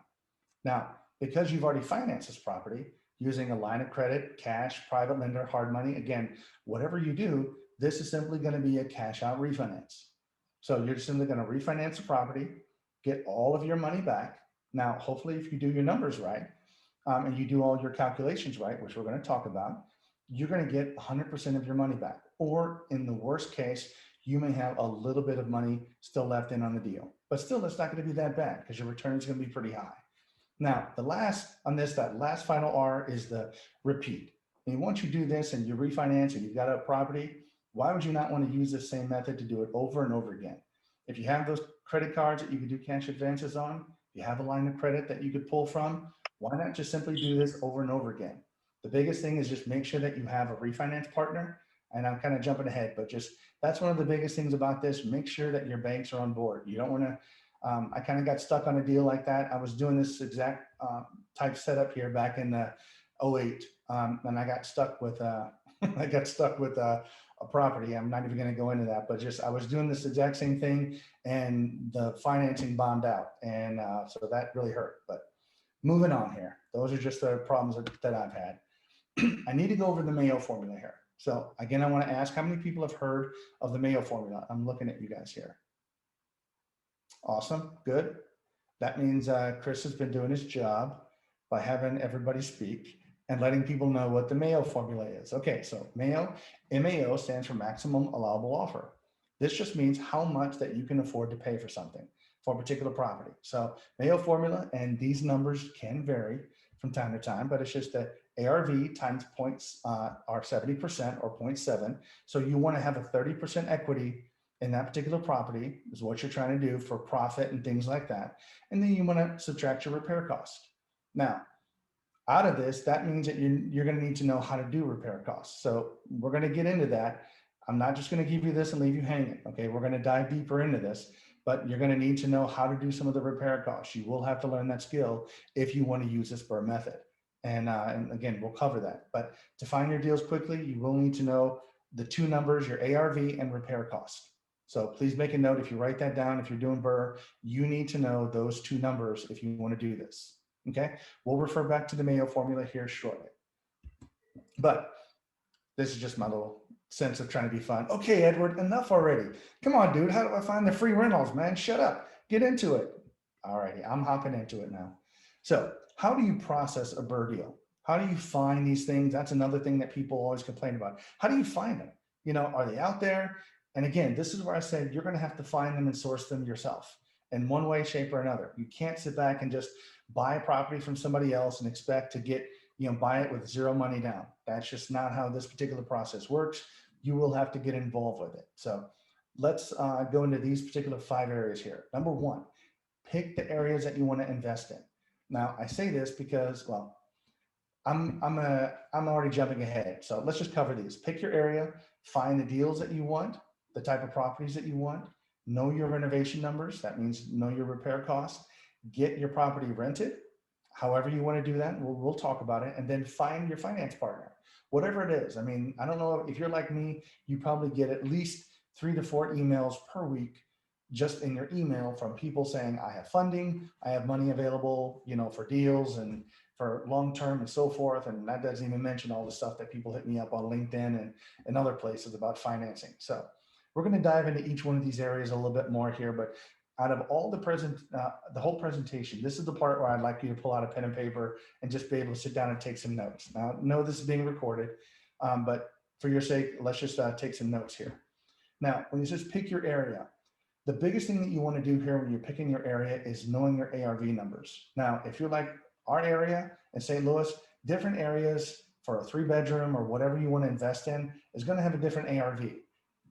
Now, because you've already financed this property using a line of credit, cash, private lender, hard money, again, whatever you do, this is simply going to be a cash out refinance. So you're simply going to refinance the property, get all of your money back. Now, hopefully, if you do your numbers right, and you do all your calculations right, which we're going to talk about, you're going to get 100% of your money back. Or in the worst case, you may have a little bit of money still left in on the deal. But still, it's not going to be that bad because your return is going to be pretty high. Now, that last final R is the repeat. And once you do this and you refinance and you've got a property, why would you not want to use the same method to do it over and over again? If you have those credit cards that you can do cash advances on, you have a line of credit that you could pull from, why not just simply do this over and over again? The biggest thing is just make sure that you have a refinance partner. And I'm kind of jumping ahead, but just that's one of the biggest things about this. Make sure that your banks are on board. You don't want to, I kind of got stuck on a deal like that. I was doing this exact type setup here back in 08. And I got stuck with, a property. I'm not even going to go into that, but just, I was doing this exact same thing and the financing bombed out. And so that really hurt, but moving on here. Those are just the problems that I've had. I need to go over the Mayo Formula here. So again, I want to ask how many people have heard of the Mayo Formula? I'm looking at you guys here. Awesome, good. That means Chris has been doing his job by having everybody speak and letting people know what the Mayo Formula is. Okay, so Mayo, MAO stands for maximum allowable offer. This just means how much that you can afford to pay for something for a particular property. So Mayo Formula, and these numbers can vary from time to time, but it's just that ARV times points are 70% or 0.7. So you want to have a 30% equity in that particular property is what you're trying to do for profit and things like that. And then you want to subtract your repair cost. Now, out of this, that means that you're going to need to know how to do repair costs. So we're going to get into that. I'm not just going to give you this and leave you hanging. Okay, we're going to dive deeper into this, but you're going to need to know how to do some of the repair costs. You will have to learn that skill if you want to use this BRRRR method. And again, we'll cover that. But to find your deals quickly, you will need to know the two numbers, your ARV and repair cost. So please make a note. If you write that down, if you're doing BRRRR, you need to know those two numbers if you want to do this. Okay, we'll refer back to the Mayo formula here shortly. But this is just my little sense of trying to be fun. Okay, Edward, enough already. Come on, dude. How do I find the free rentals, man? Shut up. Get into it. All righty, I'm hopping into it now. So how do you process a BRRRR deal? How do you find these things? That's another thing that people always complain about. How do you find them? You know, are they out there? And again, this is where I said you're going to have to find them and source them yourself in one way, shape, or another. You can't sit back and just buy a property from somebody else and expect to get, buy it with zero money down. That's just not how this particular process works. You will have to get involved with it. So let's go into these particular 5 areas here. Number 1, pick the areas that you want to invest in. Now, I say this because, well, I'm already jumping ahead. So let's just cover these. Pick your area, find the deals that you want, the type of properties that you want, know your renovation numbers. That means know your repair costs, get your property rented, however you want to do that. We'll talk about it. And then find your finance partner, whatever it is. I mean, I don't know if you're like me, you probably get at least 3 to 4 emails per week just in your email from people saying, I have funding, I have money available, for deals and for long-term and so forth. And that doesn't even mention all the stuff that people hit me up on LinkedIn and other places about financing. So we're going to dive into each one of these areas a little bit more here, but out of all the whole presentation, this is the part where I'd like you to pull out a pen and paper and just be able to sit down and take some notes. Now, I know this is being recorded, but for your sake, let's just take some notes here. Now, when it says pick your area, the biggest thing that you want to do here when you're picking your area is knowing your ARV numbers. Now, if you're like our area in St. Louis, different areas for a 3-bedroom or whatever you want to invest in is going to have a different ARV.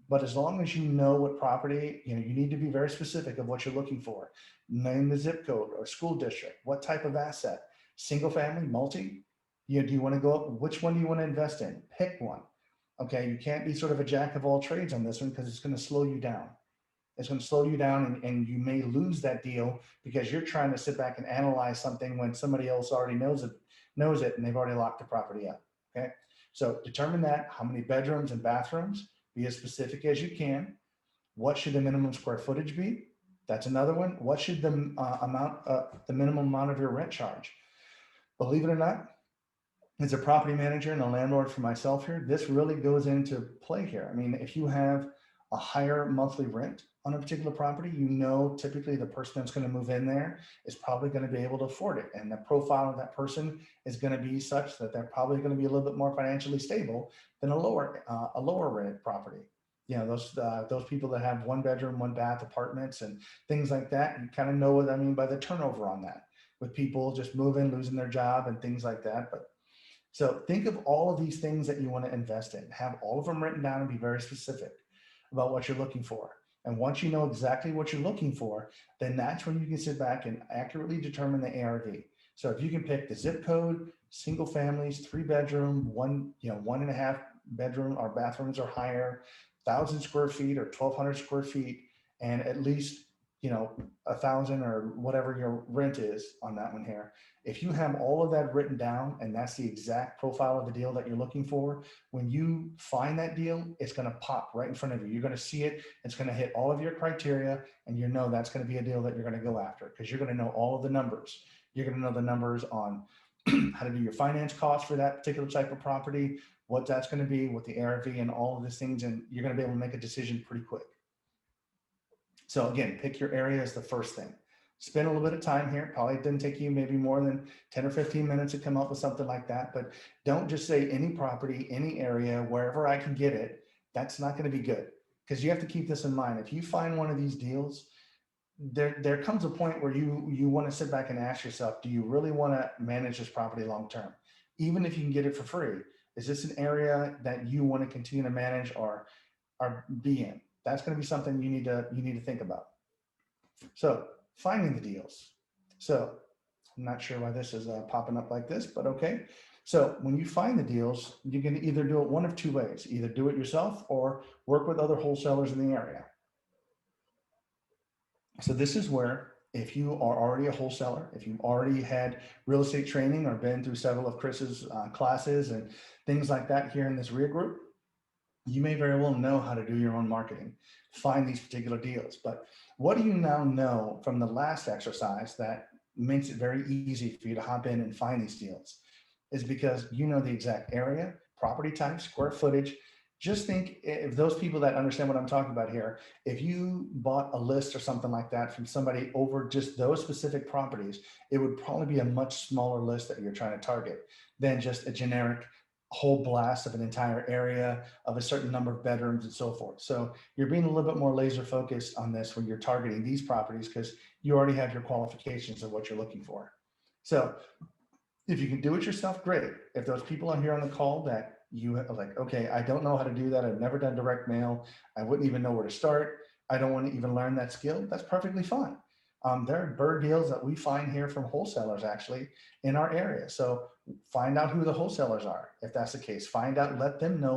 But as long as you know what property, you need to be very specific of what you're looking for. Name the zip code or school district, what type of asset, single family, multi, do you want to go up? Which one do you want to invest in? Pick one. Okay, you can't be sort of a jack of all trades on this one because it's going to slow you down. It's going to slow you down and you may lose that deal because you're trying to sit back and analyze something when somebody else already knows it and they've already locked the property up. Okay, so determine that, how many bedrooms and bathrooms, be as specific as you can. What should the minimum square footage be? That's another one. What should the minimum amount of your rent charge? Believe it or not, as a property manager and a landlord for myself here, this really goes into play here. I mean, if you have a higher monthly rent on a particular property, typically the person that's going to move in there is probably going to be able to afford it. And the profile of that person is going to be such that they're probably going to be a little bit more financially stable than a lower rent property. Those people that have 1-bedroom, 1-bath apartments and things like that, you kind of know what I mean by the turnover on that, with people just moving, losing their job and things like that. But so think of all of these things that you want to invest in, have all of them written down and be very specific about what you're looking for. And once you know exactly what you're looking for, then that's when you can sit back and accurately determine the ARV. So if you can pick the zip code, single families, 3-bedroom, 1.5 bedroom or bathrooms or higher, 1,000 square feet or 1,200 square feet, and at least 1,000 or whatever your rent is on that one here. If you have all of that written down and that's the exact profile of the deal that you're looking for, when you find that deal, it's going to pop right in front of you. You're going to see it. It's going to hit all of your criteria, and that's going to be a deal that you're going to go after because you're going to know all of the numbers. You're going to know the numbers on how to do your finance costs for that particular type of property, what that's going to be, what the ARV and all of these things, and you're going to be able to make a decision pretty quick. So again, pick your area as the first thing. Spend a little bit of time here. Probably didn't take you maybe more than 10 or 15 minutes to come up with something like that, but don't just say any property, any area, wherever I can get it. That's not going to be good because you have to keep this in mind. If you find one of these deals, there comes a point where you want to sit back and ask yourself, do you really want to manage this property long-term? Even if you can get it for free, is this an area that you want to continue to manage or be in? That's going to be something you need to think about. So finding the deals. So I'm not sure why this is popping up like this, but okay. So when you find the deals, you can either do it one of two ways, either do it yourself or work with other wholesalers in the area. So this is where, if you are already a wholesaler, if you've already had real estate training or been through several of Chris's classes and things like that here in this REIA group, you may very well know how to do your own marketing, find these particular deals. But what do you now know from the last exercise that makes it very easy for you to hop in and find these deals? Is because you know the exact area, property type, square footage. Just think, if those people that understand what I'm talking about here, if you bought a list or something like that from somebody over just those specific properties, it would probably be a much smaller list that you're trying to target than just a generic whole blast of an entire area of a certain number of bedrooms and so forth. So you're being a little bit more laser focused on this when you're targeting these properties because you already have your qualifications of what you're looking for. So if you can do it yourself, great. If those people are here on the call that you are like, okay, I don't know how to do that. I've never done direct mail. I wouldn't even know where to start. I don't want to even learn that skill. That's perfectly fine. There are bird deals that we find here from wholesalers actually in our area. So find out who the wholesalers are. If that's the case, find out, let them know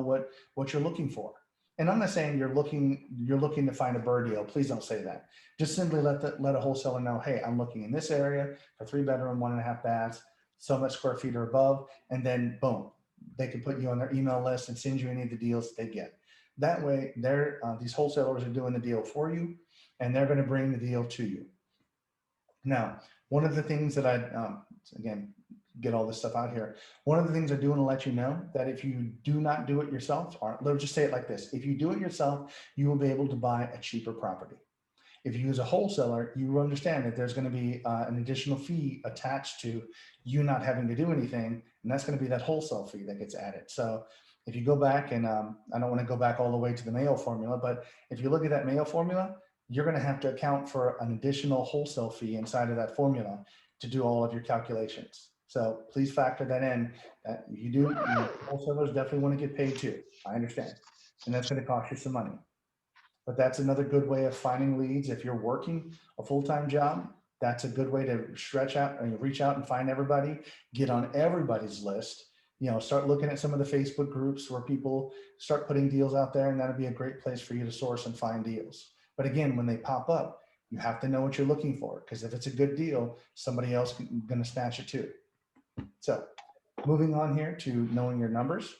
what you're looking for. And I'm not saying you're looking to find a bird deal. Please don't say that. Just simply let a wholesaler know, hey, I'm looking in this area for 3-bedroom, 1.5 baths, so much square feet or above, and then boom, they can put you on their email list and send you any of the deals that they get. That way, these wholesalers are doing the deal for you, and they're going to bring the deal to you. Now, one of the things that again, get all this stuff out here. One of the things I do want to let you know that if you do not do it yourself, or let's just say it like this, if you do it yourself, you will be able to buy a cheaper property. If you use a wholesaler, you understand that there's going to be an additional fee attached to you not having to do anything, and that's going to be that wholesale fee that gets added. So if you go back and I don't want to go back all the way to the Mayo Formula, but if you look at that Mayo Formula, you're going to have to account for an additional wholesale fee inside of that formula to do all of your calculations. So please factor that in. Wholesalers definitely want to get paid too. I understand. And that's going to cost you some money. But that's another good way of finding leads. If you're working a full-time job, that's a good way to stretch out and reach out and find everybody, get on everybody's list, start looking at some of the Facebook groups where people start putting deals out there, and that'll be a great place for you to source and find deals. But again, when they pop up, you have to know what you're looking for, because if it's a good deal, somebody else is going to snatch it too. So moving on here to knowing your numbers,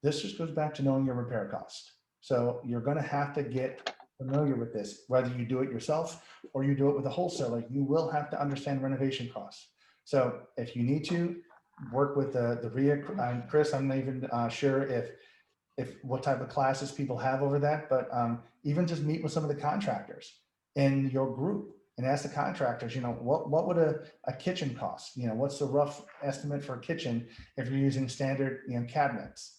this just goes back to knowing your repair cost. So you're going to have to get familiar with this, whether you do it yourself or you do it with a wholesaler. You will have to understand renovation costs. So if you need to work with the REIA, Chris, I'm not even sure if what type of classes people have over that, but even just meet with some of the contractors in your group and ask the contractors, what would a kitchen cost? What's the rough estimate for a kitchen if you're using standard, cabinets?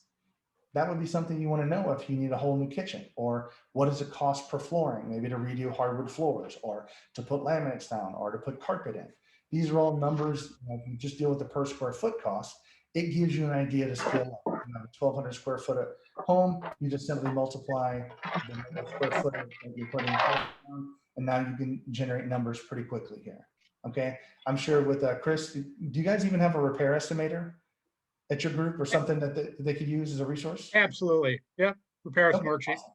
That would be something you want to know if you need a whole new kitchen, or what is the cost per flooring, maybe to redo hardwood floors, or to put laminates down, or to put carpet in. These are all numbers. If you just deal with the per square foot cost, it gives you an idea to scale up. A 1,200 square foot home, you just simply multiply the square foot that you're putting down, and now you can generate numbers pretty quickly here. Okay, I'm sure with Chris, do you guys even have a repair estimator at your group, or something that they could use as a resource? Absolutely. Yep. Repair Okay, smart sheet. awesome.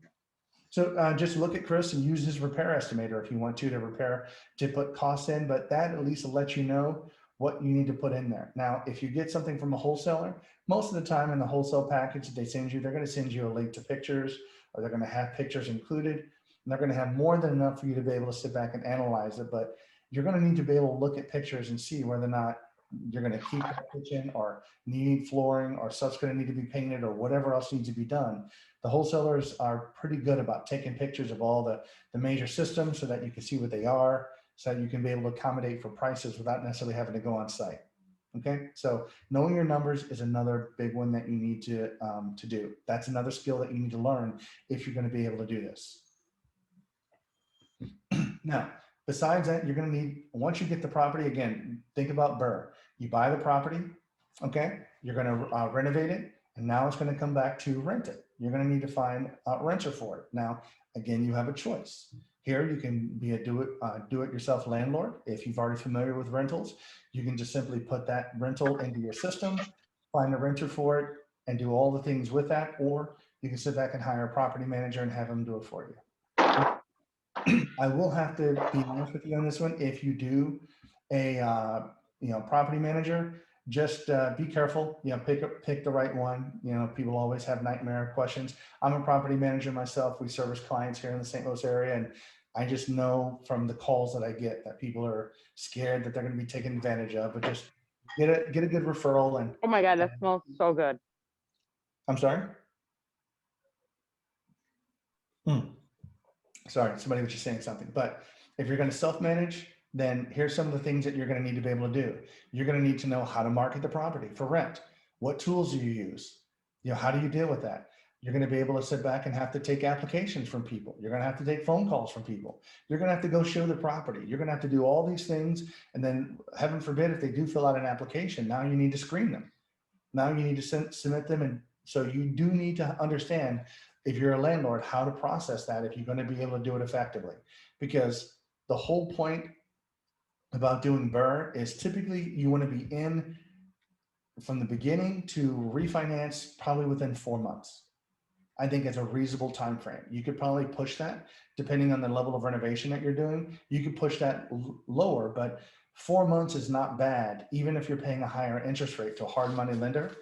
So just look at Chris and use his repair estimator if you want to put costs in, but that at least will let you know what you need to put in there. Now, if you get something from a wholesaler, most of the time in the wholesale package that they send you, they're going to send you a link to pictures, or they're going to have pictures included, and they're going to have more than enough for you to be able to sit back and analyze it. But you're going to need to be able to look at pictures and see whether or not you're going to keep that kitchen, or need flooring, or stuff's going to need to be painted, or whatever else needs to be done. The wholesalers are pretty good about taking pictures of all the major systems so that you can see what they are, so that you can be able to accommodate for prices without necessarily having to go on site. Okay, so knowing your numbers is another big one that you need to do. That's another skill that you need to learn if you're going to be able to do this. Now, besides that, you're going to need, once you get the property, again, think about BRRRR. You buy the property, okay, you're going to renovate it, and now it's going to come back to rent it. You're going to need to find a renter for it. Now, again, you have a choice. Here you can be a do-it-yourself landlord. If you've already familiar with rentals, you can just simply put that rental into your system, find a renter for it, and do all the things with that. Or you can sit back and hire a property manager and have them do it for you. I will have to be honest with you on this one. If you do a property manager, just be careful. Pick the right one. People always have nightmare questions. I'm a property manager myself. We service clients here in the St. Louis area, and I just know from the calls that I get that people are scared that they're going to be taken advantage of. But just get a good referral. And Oh my God, that smells so good. I'm sorry. Sorry, somebody was just saying something. But if you're going to self-manage, then here's some of the things that you're going to need to be able to do. You're going to need to know how to market the property for rent. What tools do you use? How do you deal with that? You're going to be able to sit back and have to take applications from people. You're going to have to take phone calls from people. You're going to have to go show the property. You're going to have to do all these things. And then heaven forbid, if they do fill out an application, now you need to screen them. Now you need to submit them. And so you do need to understand, if you're a landlord, how to process that if you're going to be able to do it effectively. Because the whole point about doing BRRRR is typically you want to be in from the beginning to refinance probably within 4 months. I think it's a reasonable time frame. You could probably push that depending on the level of renovation that you're doing. You could push that lower, but 4 months is not bad, even if you're paying a higher interest rate to a hard money lender.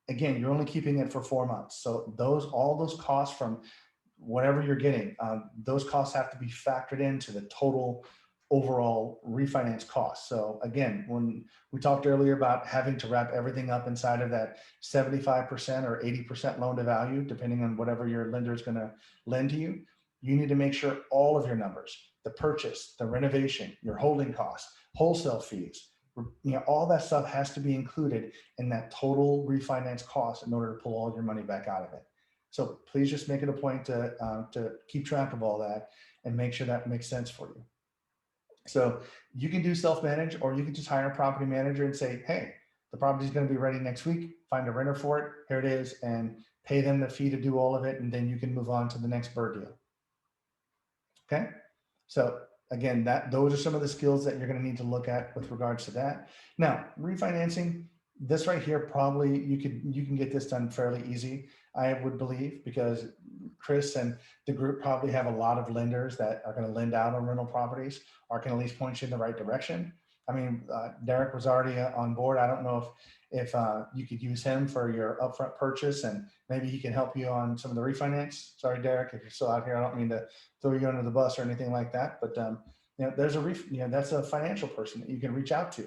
Again, you're only keeping it for 4 months. So all those costs from whatever you're getting, those costs have to be factored into the total overall refinance cost. So again, when we talked earlier about having to wrap everything up inside of that 75% or 80% loan to value, depending on whatever your lender is going to lend to you, you need to make sure all of your numbers, the purchase, the renovation, your holding costs, wholesale fees, all that stuff has to be included in that total refinance cost in order to pull all your money back out of it. So please just make it a point to keep track of all that and make sure that makes sense for you. So you can do self-manage, or you can just hire a property manager and say, hey, the property is going to be ready next week. Find a renter for it. Here it is, and pay them the fee to do all of it. And then you can move on to the next BRRRR deal. Okay. So again, those are some of the skills that you're going to need to look at with regards to that. Now, refinancing, this right here, probably you can get this done fairly easy, I would believe, because Chris and the group probably have a lot of lenders that are going to lend out on rental properties, or can at least point you in the right direction. I mean, Derek was already on board. I don't know if you could use him for your upfront purchase, and maybe he can help you on some of the refinance. Sorry, Derek, if you're still out here, I don't mean to throw you under the bus or anything like that, but there's that's a financial person that you can reach out to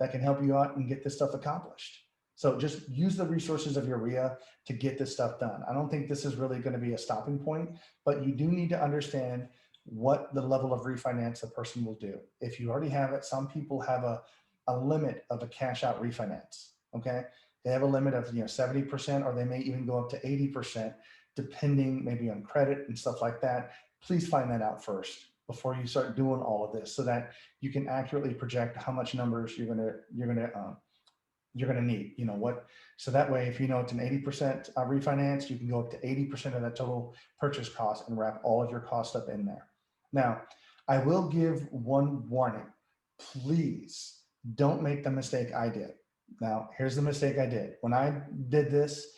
that can help you out and get this stuff accomplished. So just use the resources of your REIA to get this stuff done. I don't think this is really going to be a stopping point, but you do need to understand what the level of refinance the person will do. If you already have it, some people have a limit of a cash out refinance. Okay. They have a limit of 70%, or they may even go up to 80%, depending maybe on credit and stuff like that. Please find that out first before you start doing all of this, so that you can accurately project how much numbers you're gonna need. So that way, if it's an 80% refinance, you can go up to 80% of that total purchase cost and wrap all of your costs up in there. Now, I will give one warning. Please don't make the mistake I did. Now, here's the mistake I did. When I did this,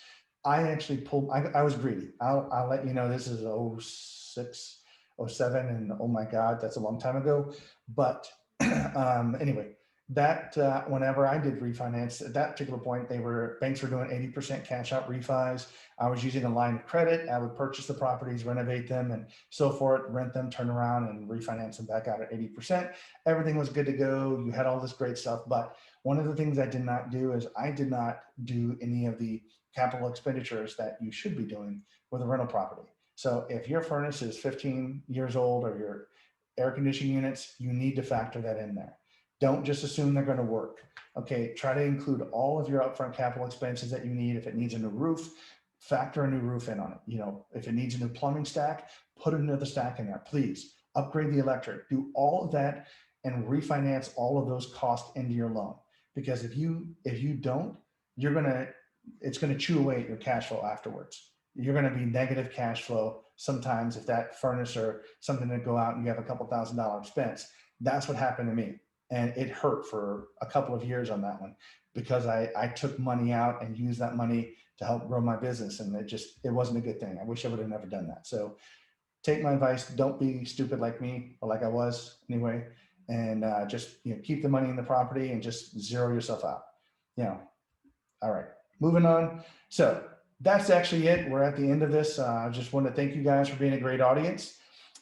I actually I was greedy. I'll let you know, this is 06, 07, and oh my God, that's a long time ago. But anyway, whenever I did refinance, at that particular point, banks were doing 80% cash out refis. I was using a line of credit. I would purchase the properties, renovate them, and so forth, rent them, turn around and refinance them back out at 80%. Everything was good to go. You had all this great stuff. But one of the things I did not do is I did not do any of the capital expenditures that you should be doing with a rental property. So if your furnace is 15 years old, or your air conditioning units, you need to factor that in there. Don't just assume they're going to work. Okay, try to include all of your upfront capital expenses that you need. If it needs a new roof, factor a new roof in on it. If it needs a new plumbing stack, put another stack in there. Please upgrade the electric. Do all of that and refinance all of those costs into your loan. Because if you don't, it's going to chew away at your cash flow afterwards. you're going to be negative cash flow sometimes if that furnace or something to go out and you have a couple $1,000 expense. That's what happened to me. And it hurt for a couple of years on that one because I took money out and used that money to help grow my business. And it wasn't a good thing. I wish I would have never done that. So take my advice. Don't be stupid like me or like I was anyway. And just, keep the money in the property and just zero yourself out. All right, moving on. So that's actually it. We're at the end of this. I just want to thank you guys for being a great audience.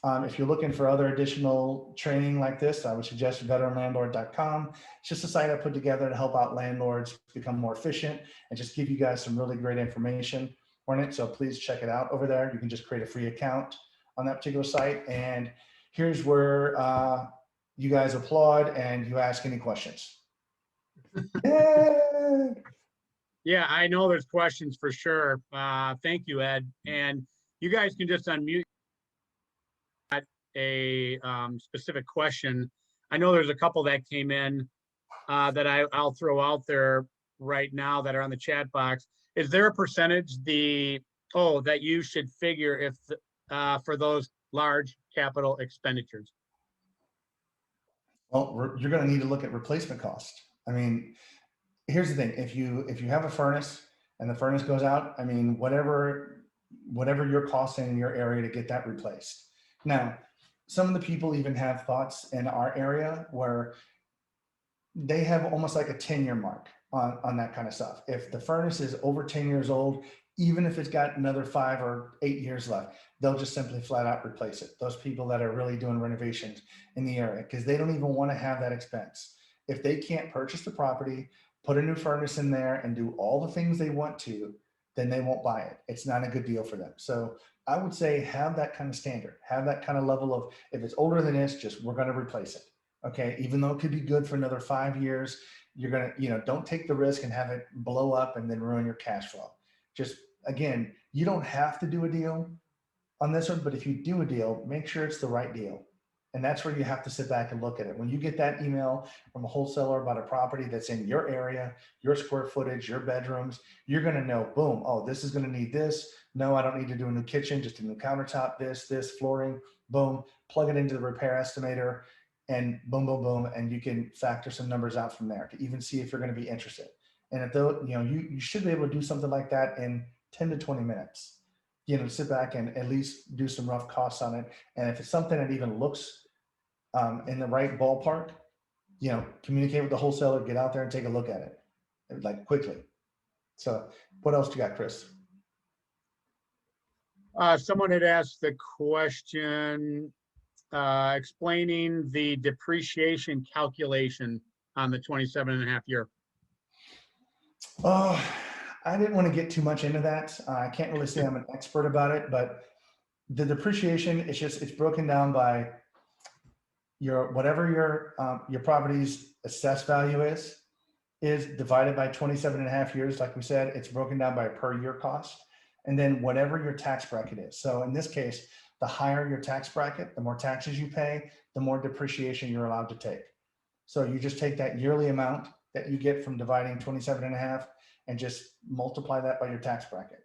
If you're looking for other additional training like this, I would suggest veteranlandlord.com. It's just a site I put together to help out landlords become more efficient and just give you guys some really great information on it. So please check it out over there. You can just create a free account on that particular site. And here's where you guys applaud and you ask any questions. Yay! Yeah, I know there's questions for sure. Thank you, Ed. And you guys can just unmute a specific question. I know there's a couple that came in that I'll throw out there right now that are on the chat box. Is there a percentage that you should figure if for those large capital expenditures? Well, you're going to need to look at replacement cost. I mean, here's the thing. If you have a furnace and the furnace goes out, I mean, whatever you're costing in your area to get that replaced. Now, some of the people even have thoughts in our area where they have almost like a 10-year mark on that kind of stuff. If the furnace is over 10 years old, even if it's got another 5 or 8 years left, they'll just simply flat out replace it. Those people that are really doing renovations in the area, because they don't even want to have that expense. If they can't purchase the property, put a new furnace in there and do all the things they want to, then they won't buy it. It's not a good deal for them. So I would say have that kind of standard, have that kind of level of, if it's older than this, we're going to replace it. Okay. Even though it could be good for another 5 years, you're going to, don't take the risk and have it blow up and then ruin your cash flow. Just again, you don't have to do a deal on this one, but if you do a deal, make sure it's the right deal. And that's where you have to sit back and look at it. When you get that email from a wholesaler about a property that's in your area, your square footage, your bedrooms, you're going to know, boom, oh, this is going to need this. No, I don't need to do a new kitchen, just a new countertop, this flooring, boom, plug it into the repair estimator and boom, boom, boom. And you can factor some numbers out from there to even see if you're going to be interested. And if though, you should be able to do something like that in 10 to 20 minutes, sit back and at least do some rough costs on it. And if it's something that even looks in the right ballpark, communicate with the wholesaler, get out there and take a look at it like quickly. So what else do you got, Chris? Someone had asked the question explaining the depreciation calculation on the 27.5 year. Oh, I didn't want to get too much into that. I can't really say I'm an expert about it, but the depreciation, it's broken down by whatever your property's assessed value is divided by 27.5 years. Like we said, it's broken down by a per year cost. And then whatever your tax bracket is. So in this case, the higher your tax bracket, the more taxes you pay, the more depreciation you're allowed to take. So you just take that yearly amount that you get from dividing 27.5 and just multiply that by your tax bracket.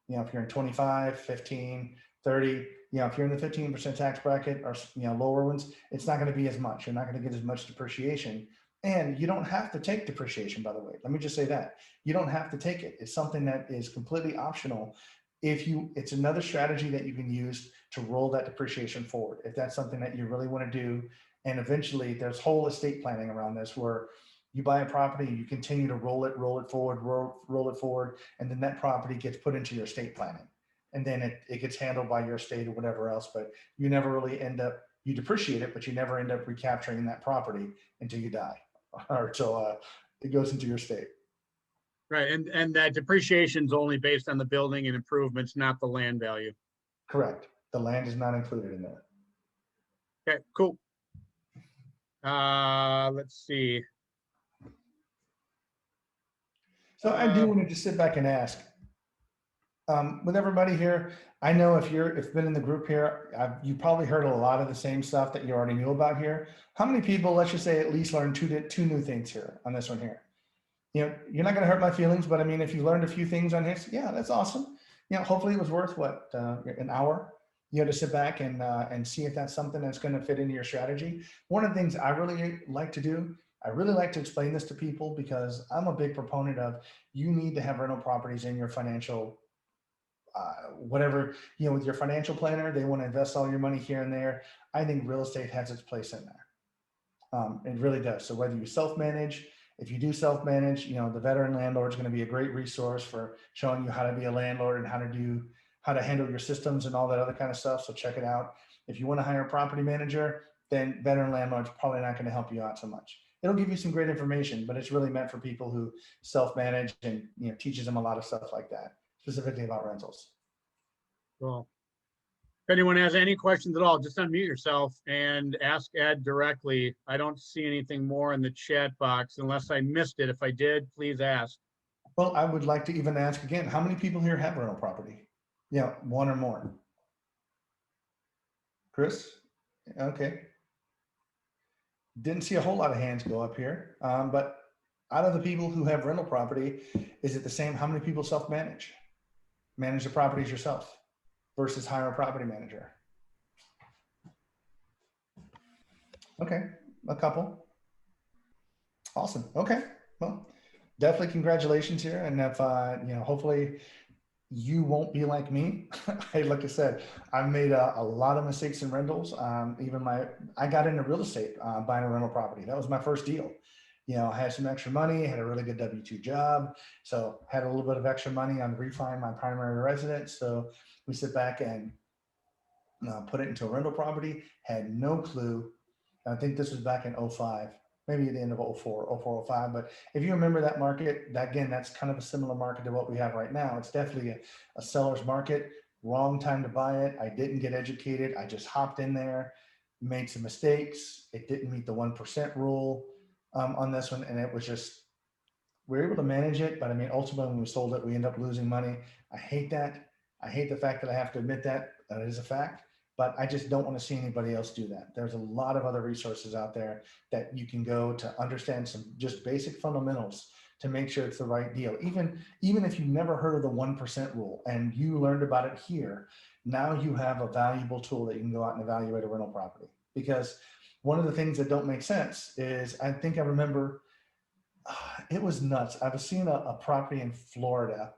If you're in 25, 15, 30, if you're in the 15% tax bracket or, lower ones, it's not going to be as much. You're not going to get as much depreciation. And you don't have to take depreciation, by the way. Let me just say that. You don't have to take it. It's something that is completely optional. It's another strategy that you can use to roll that depreciation forward. If that's something that you really want to do. And eventually there's whole estate planning around this where you buy a property, you continue to roll it forward, and then that property gets put into your estate planning. And then it gets handled by your estate or whatever else, but you never really you depreciate it, but you never end up recapturing that property until you die or until it goes into your estate. Right, and that depreciation is only based on the building and improvements, not the land value. Correct. The land is not included in that. Okay, cool. Let's see. So I do want to just sit back and ask, with everybody here, I know if you've been in the group here, you probably heard a lot of the same stuff that you already knew about here. How many people, let's just say, at least learned two new things here on this one here? You're not going to hurt my feelings, but I mean, if you learned a few things on this, yeah, that's awesome. hopefully it was worth what, an hour. You had to sit back and see if that's something that's going to fit into your strategy. One of the things I really like to do, I really like to explain this to people because I'm a big proponent of you need to have rental properties in your financial, whatever, with your financial planner, they want to invest all your money here and there. I think real estate has its place in there. It really does. So whether you self-manage, if you do self-manage, the veteran landlord is going to be a great resource for showing you how to be a landlord and how to handle your systems and all that other kind of stuff. So check it out. If you want to hire a property manager, then veteran landlord's probably not going to help you out so much. It'll give you some great information, but it's really meant for people who self-manage and teaches them a lot of stuff like that, specifically about rentals. Well, if anyone has any questions at all, just unmute yourself and ask Ed directly. I don't see anything more in the chat box unless I missed it. If I did, please ask. Well, I would like to even ask again, how many people here have rental property? One or more. Chris? Okay. Didn't see a whole lot of hands go up here, but out of the people who have rental property, is it the same? How many people self-manage? Manage the properties yourself versus hire a property manager? Okay, a couple. Awesome. Okay, well, definitely congratulations here. And if, hopefully you won't be like me. Like I said, I've made a lot of mistakes in rentals. I got into real estate, buying a rental property. That was my first deal. I had some extra money, had a really good W-2 job. So had a little bit of extra money on refining my primary residence. So we sit back and put it into a rental property, had no clue. I think this was back in 05, maybe at the end of 04, 05. But if you remember that market, that's kind of a similar market to what we have right now. It's definitely a seller's market. Wrong time to buy it. I didn't get educated. I just hopped in there, made some mistakes. It didn't meet the 1% rule on this one. And it was just, we were able to manage it. But I mean, ultimately when we sold it, we ended up losing money. I hate that. I hate the fact that I have to admit that is a fact. But I just don't want to see anybody else do that. There's a lot of other resources out there that you can go to understand some just basic fundamentals to make sure it's the right deal. Even if you've never heard of the 1% rule and you learned about it here, now you have a valuable tool that you can go out and evaluate a rental property. Because one of the things that don't make sense is, I think I remember, it was nuts. I was seeing a property in Florida.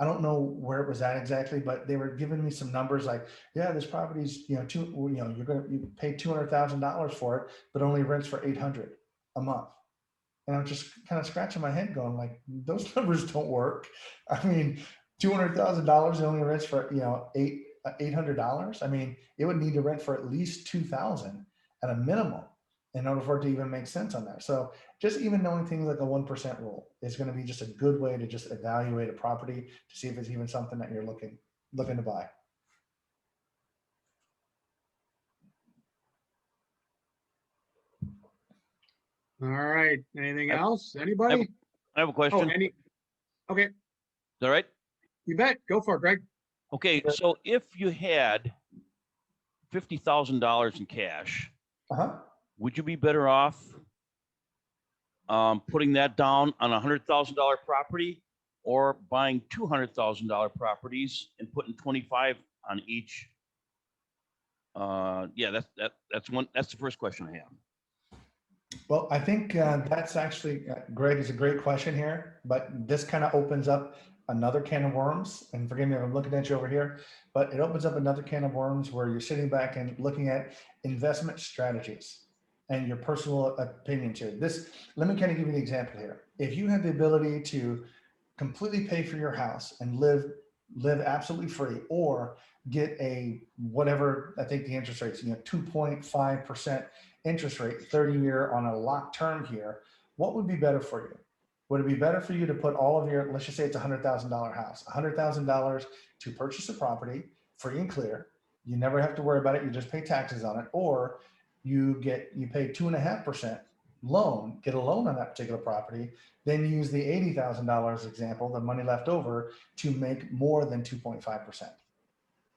I don't know where it was at exactly, but they were giving me some numbers like, yeah, this property's, you pay $200,000 for it, but only rents for $800 a month. And I'm just kind of scratching my head going like, those numbers don't work. I mean, $200,000 only rents for, $800. I mean, it would need to rent for at least $2,000 at a minimum in order for it to even make sense on there. So just even knowing things like a 1% rule is going to be just a good way to just evaluate a property to see if it's even something that you're looking to buy. All right. Anything else? Anybody? I have a Oh, question. okay. Is that right? You bet. Go for it, Greg. Okay, so if you had $50,000 in cash, would you be better off putting that down on a $100,000 property or buying $200,000 properties and putting 25 on each? Yeah, that's the first question I have. Well, I think that's actually, Greg, is a great question here, but this kind of opens up another can of worms. And forgive me if I'm looking at you over here, but it opens up another can of worms where you're sitting back and looking at investment strategies and your personal opinions here. Let me kind of give you an example here. If you have the ability to completely pay for your house and live absolutely free, or get a whatever, I think the interest rates, 2.5% interest rate, 30-year on a locked term here, what would be better for you? Would it be better for you to put all of your, let's just say it's a $100,000 house, $100,000 to purchase a property free and clear? You never have to worry about it. You just pay taxes on it, or you pay 2.5% loan, get a loan on that particular property, then use the $80,000 example, the money left over, to make more than 2.5%.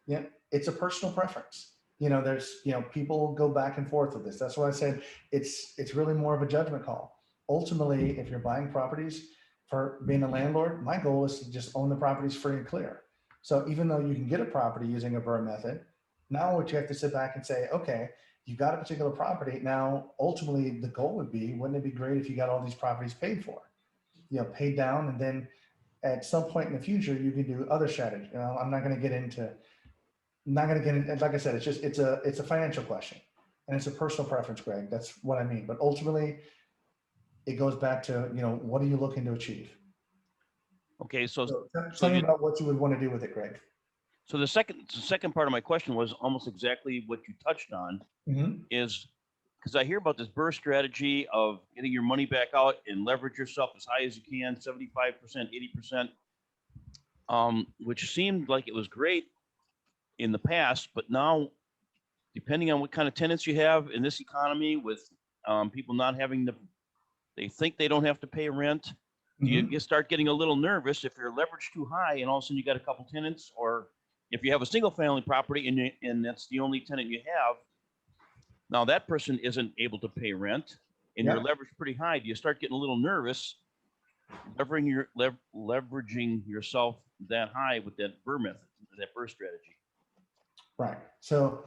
Yeah, it's a personal preference. There's, people go back and forth with this. That's why I said it's really more of a judgment call. Ultimately, if you're buying properties for being a landlord, my goal is to just own the properties free and clear. So even though you can get a property using a BRRRR method, now what you have to sit back and say, okay, you got a particular property. Now, ultimately, the goal would be, wouldn't it be great if you got all these properties paid for, paid down, and then at some point in the future, you can do other strategies. I'm not going to get into, like I said, it's a financial question and it's a personal preference, Greg. That's what I mean. But ultimately, it goes back to, what are you looking to achieve? Okay, so So so tell me you about what you would want to do with it, Greg. so the second part of my question was almost exactly what you touched on, Mhm. is because I hear about this BRRRR strategy of getting your money back out and leverage yourself as high as you can, 75%, 80%, which seemed like it was great in the past, but now, depending on what kind of tenants you have in this economy, with people not having to, they think they don't have to pay rent. Mhm. You start getting a little nervous if you're leveraged too high and all of a sudden you got a couple tenants, or if you have a single family property and that's the only tenant you have, now that person isn't able to pay rent and you're Yeah. leveraged pretty high. Do you start getting a little nervous leveraging yourself that high with that BRRRR method, that BRRRR strategy? Right. So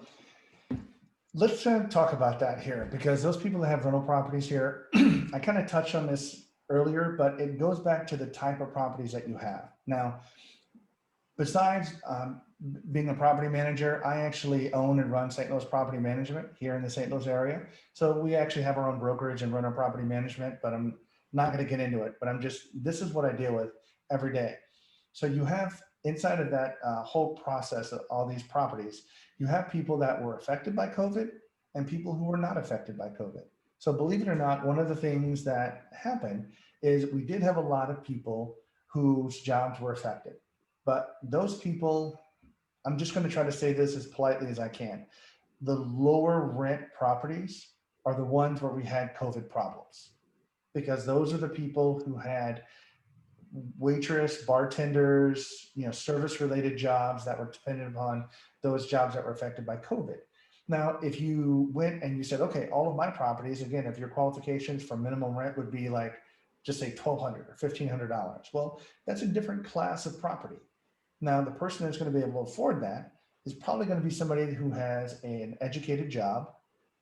let's talk about that here, because those people that have rental properties here, I kind of touched on this earlier, but it goes back to the type of properties that you have. Now, besides being a property manager, I actually own and run St. Louis Property Management here in the St. Louis area. So we actually have our own brokerage and run our property management, but I'm not going to get into it. But this is what I deal with every day. So you have inside of that whole process of all these properties, you have people that were affected by COVID and people who were not affected by COVID. So believe it or not, one of the things that happened is we did have a lot of people whose jobs were affected. But those people, I'm just going to try to say this as politely as I can. The lower rent properties are the ones where we had COVID problems, because those are the people who had waitress, bartenders, service related jobs that were dependent upon those jobs that were affected by COVID. Now, if you went and you said, okay, all of my properties, again, if your qualifications for minimum rent would be like, just say $1,200 or $1,500, well, that's a different class of property. Now, the person that's going to be able to afford that is probably going to be somebody who has an educated job,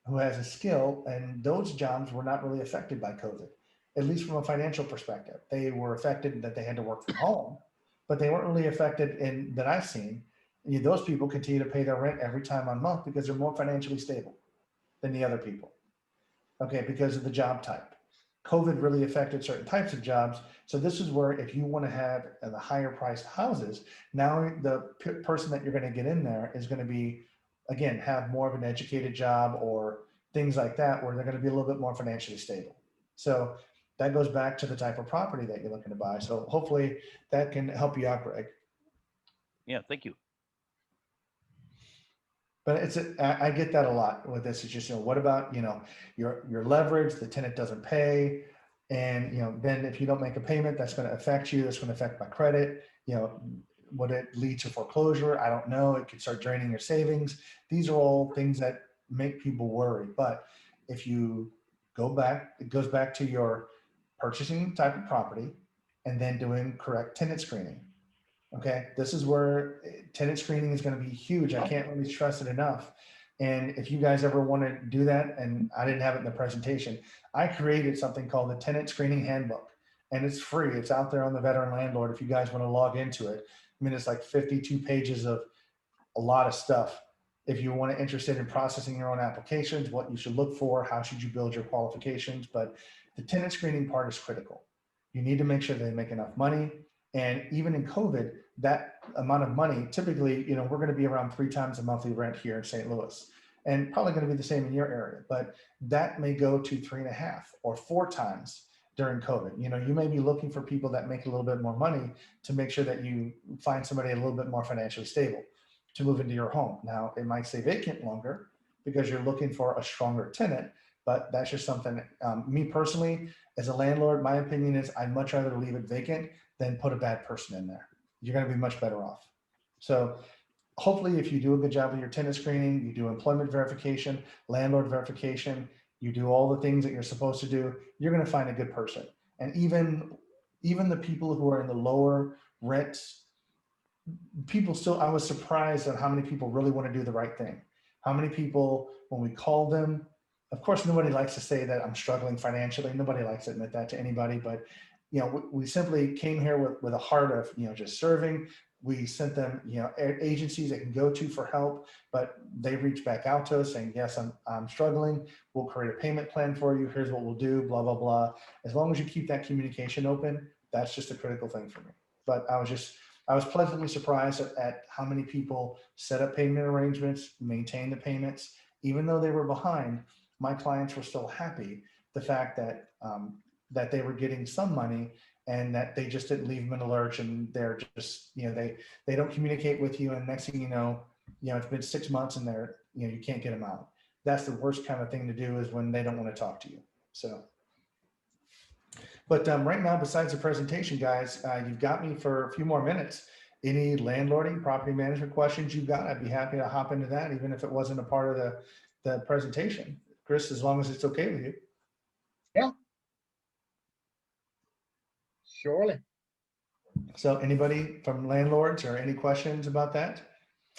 who has a skill, and those jobs were not really affected by COVID, at least from a financial perspective. They were affected in that they had to work from home, but they weren't really affected in that I've seen. Those people continue to pay their rent every time on month because they're more financially stable than the other people. Okay, because of the job type. COVID really affected certain types of jobs. So this is where, if you want to have the higher priced houses, now the person that you're going to get in there is going to be, again, have more of an educated job or things like that, where they're going to be a little bit more financially stable. So that goes back to the type of property that you're looking to buy. So hopefully that can help you out, Greg. Yeah, thank you. But I get that a lot with this. It's just, what about, your leverage, the tenant doesn't pay. And, then if you don't make a payment, that's going to affect you. That's going to affect my credit. Would it lead to foreclosure? I don't know. It could start draining your savings. These are all things that make people worry. But if you go back, it goes back to your purchasing type of property and then doing correct tenant screening. Okay, this is where tenant screening is going to be huge. I can't really stress it enough. And if you guys ever want to do that, and I didn't have it in the presentation, I created something called the Tenant Screening Handbook, and it's free. It's out there on the Veteran Landlord if you guys want to log into it. I mean, it's like 52 pages of a lot of stuff. If you want to interested in processing your own applications, what you should look for, how should you build your qualifications, but the tenant screening part is critical. You need to make sure they make enough money. And even in COVID, that amount of money, typically, we're going to be around 3 times the monthly rent here in St. Louis, and probably going to be the same in your area, but that may go to 3.5 or 4 times during COVID. You may be looking for people that make a little bit more money to make sure that you find somebody a little bit more financially stable to move into your home. Now, it might stay vacant longer because you're looking for a stronger tenant, but that's just something, me personally, as a landlord, my opinion is I'd much rather leave it vacant than put a bad person in there. You're going to be much better off. So hopefully, if you do a good job with your tenant screening, you do employment verification, landlord verification, you do all the things that you're supposed to do, you're going to find a good person. And even the people who are in the lower rent people still, I was surprised at how many people really want to do the right thing. How many people, when we call them, of course, nobody likes to say that I'm struggling financially. Nobody likes to admit that to anybody, but we simply came here with a heart of, just serving. We sent them, agencies they can go to for help, but they reached back out to us saying, yes, I'm struggling. We'll create a payment plan for you. Here's what we'll do, blah, blah, blah. As long as you keep that communication open, that's just a critical thing for me. But I was pleasantly surprised at how many people set up payment arrangements, maintain the payments, even though they were behind. My clients were still happy. The fact that that they were getting some money and that they just didn't leave them in a lurch, and they're just, they don't communicate with you, and next thing you know, it's been 6 months and they're, you can't get them out. That's the worst kind of thing to do, is when they don't want to talk to you. So, but right now, besides the presentation, guys, you've got me for a few more minutes. Any landlording, property management questions you've got, I'd be happy to hop into that, even if it wasn't a part of the presentation. Chris, as long as it's okay with you. Yeah. Surely. So anybody from landlords or any questions about that?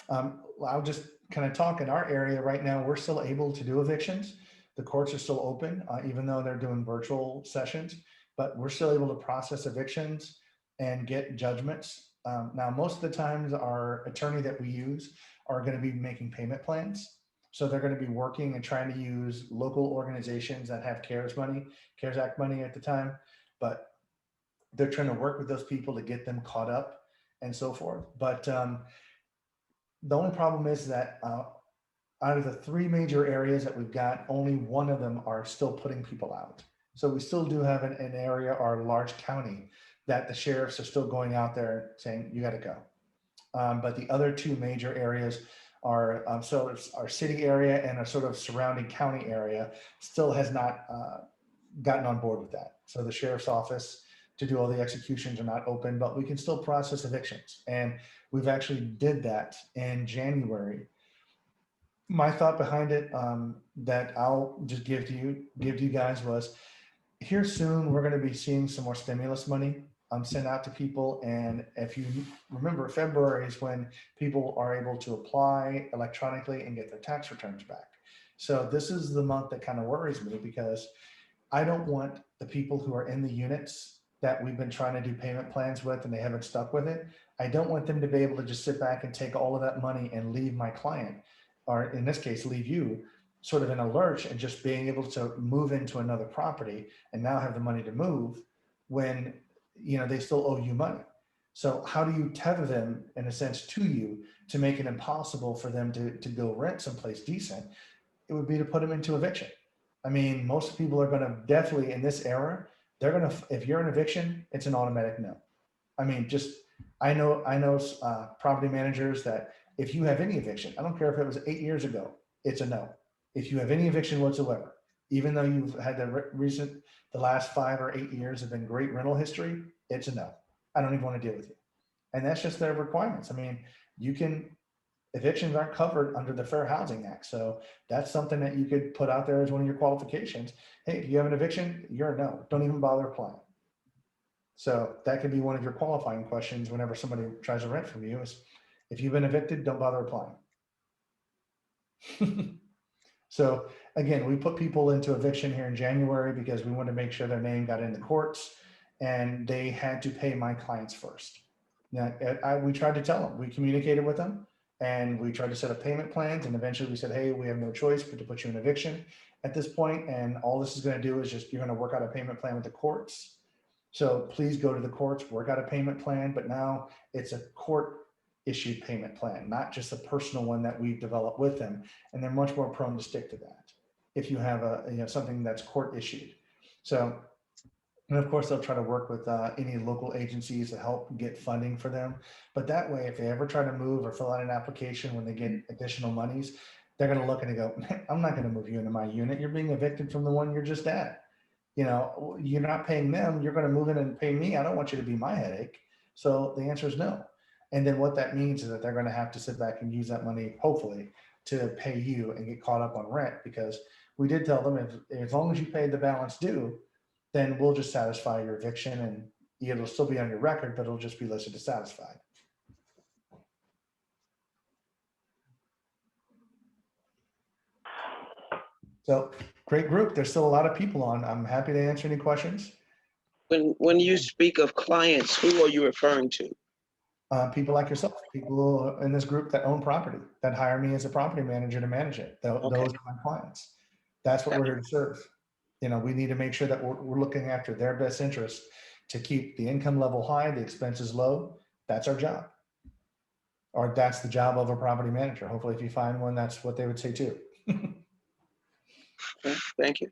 I'll just kind of talk in our area right now. We're still able to do evictions. The courts are still open, even though they're doing virtual sessions, but we're still able to process evictions and get judgments. Now, most of the times our attorney that we use are going to be making payment plans. So they're going to be working and trying to use local organizations that have CARES Act money at the time, but they're trying to work with those people to get them caught up and so forth. But the only problem is that out of the 3 major areas that we've got, only one of them are still putting people out. So we still do have an area, our large county, that the sheriffs are still going out there saying, you got to go. But the other 2 major areas are sort of our city area and a sort of surrounding county area still has not gotten on board with that. So the sheriff's office to do all the executions are not open, but we can still process evictions. And we've actually did that in January. My thought behind it, that I'll just give to you guys, was here soon, we're going to be seeing some more stimulus money sent out to people. And if you remember, February is when people are able to apply electronically and get their tax returns back. So this is the month that kind of worries me, because I don't want the people who are in the units that we've been trying to do payment plans with and they haven't stuck with it. I don't want them to be able to just sit back and take all of that money and leave my client, or in this case, leave you sort of in a lurch and just being able to move into another property and now have the money to move when, they still owe you money. So how do you tether them in a sense to you to make it impossible for them to go rent someplace decent? It would be to put them into eviction. I mean, most people are going to definitely, in this era, they're going to, if you're an eviction, it's an automatic no. I mean, I know property managers that if you have any eviction, I don't care if it was 8 years ago, it's a no. If you have any eviction whatsoever, even though you've had the last 5 or 8 years have been great rental history, it's a no. I don't even want to deal with you. And that's just their requirements. I mean, evictions aren't covered under the Fair Housing Act. So that's something that you could put out there as one of your qualifications. Hey, if you have an eviction, you're a no. Don't even bother applying. So that could be one of your qualifying questions whenever somebody tries to rent from you, is if you've been evicted, don't bother applying. So again, we put people into eviction here in January because we wanted to make sure their name got in the courts, and they had to pay my clients first. Now, we tried to tell them, we communicated with them, and we tried to set up payment plans, and eventually we said, hey, we have no choice but to put you in eviction at this point, and all this is going to do is just, you're going to work out a payment plan with the courts. So please go to the courts, work out a payment plan, but now it's a court issued payment plan, not just a personal one that we've developed with them. And they're much more prone to stick to that if you have something that's court issued. So, and of course, they'll try to work with any local agencies to help get funding for them. But that way, if they ever try to move or fill out an application when they get additional monies, they're going to look and they go, I'm not going to move you into my unit. You're being evicted from the one you're just at. You're not paying them. You're going to move in and pay me. I don't want you to be my headache. So the answer is no. And then what that means is that they're going to have to sit back and use that money, hopefully, to pay you and get caught up on rent, because we did tell them, as long as you paid the balance due, then we'll just satisfy your eviction, and it'll still be on your record, but it'll just be listed as satisfied. So great group. There's still a lot of people on. I'm happy to answer any questions. When you speak of clients, who are you referring to? People like yourself, people in this group that own property, that hire me as a property manager to manage it. Those are my clients. That's what we're here to serve. You know, we need to make sure that we're looking after their best interests to keep the income level high, the expenses low. That's our job. Or that's the job of a property manager. Hopefully if you find one, that's what they would say too. Okay, thank you.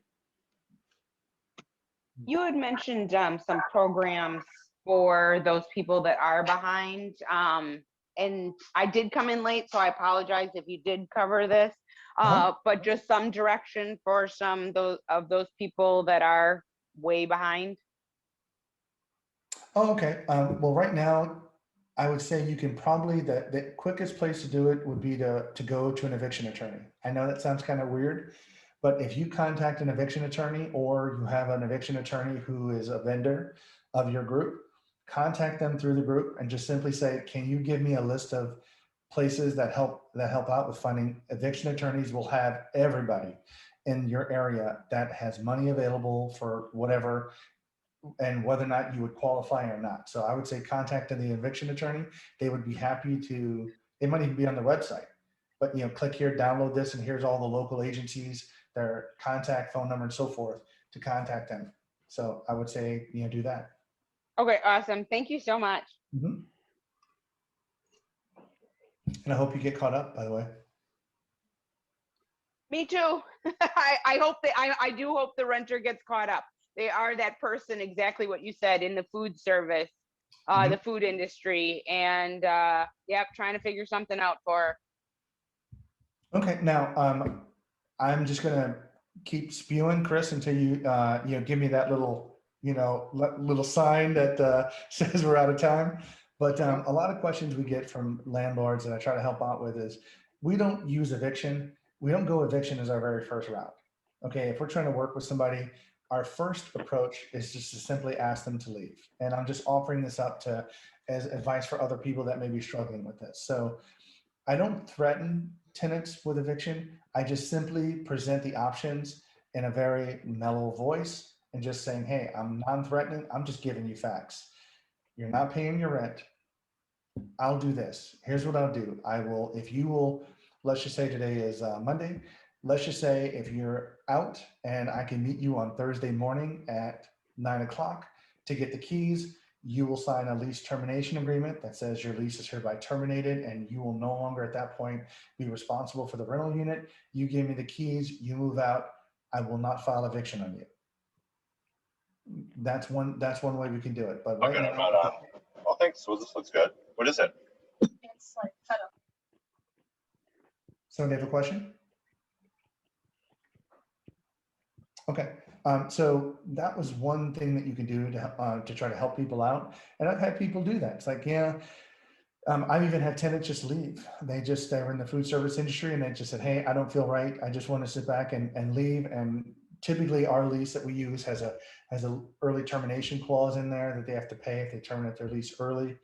You had mentioned some programs for those people that are behind. And I did come in late, so I apologize if you did cover this. But just some direction for some of those people that are way behind. Oh, okay. Well, right now, I would say you can probably, the quickest place to do it would be to go to an eviction attorney. I know that sounds kind of weird, but if you contact an eviction attorney or you have an eviction attorney who is a vendor of your group, contact them through the group and just simply say, can you give me a list of places that help out with funding? Eviction attorneys will have everybody in your area that has money available for whatever, and whether or not you would qualify or not. So I would say contact the eviction attorney. They would be happy to, it might even be on their website, but click here, download this, and here's all the local agencies, their contact phone number and so forth to contact them. So I would say, do that. Okay, awesome. Thank you so much. And I hope you get caught up, by the way. Me too. I hope that I do hope the renter gets caught up. They are that person, exactly what you said, in the food service, the food industry, and yep, trying to figure something out for her. Okay, now I'm just gonna keep spewing, Chris, until you give me that little little sign that says we're out of time. But a lot of questions we get from landlords that I try to help out with is we don't use eviction. We don't go eviction as our very first route. Okay, if we're trying to work with somebody, our first approach is just to simply ask them to leave. And I'm just offering this up as advice for other people that may be struggling with this. So I don't threaten tenants with eviction. I just simply present the options in a very mellow voice and just saying, hey, I'm non-threatening. I'm just giving you facts. You're not paying your rent. I'll do this. Here's what I'll do. If you will, let's just say today is Monday. Let's just say if you're out and I can meet you on Thursday morning at 9 o'clock to get the keys, you will sign a lease termination agreement that says your lease is hereby terminated and you will no longer at that point be responsible for the rental unit. You give me the keys, you move out. I will not file eviction on you. That's one way we can do it. But right Okay, now, right on. Well, thanks. Well, this looks good. What is it? It's like cut up. somebody have a question? Okay, so that was one thing that you can do to try to help people out. And I've had people do that. It's like, I've even had tenants just leave. They were in the food service industry and they just said, hey, I don't feel right. I just want to sit back and leave. And typically our lease that we use has a early termination clause in there that they have to pay if they terminate their lease early.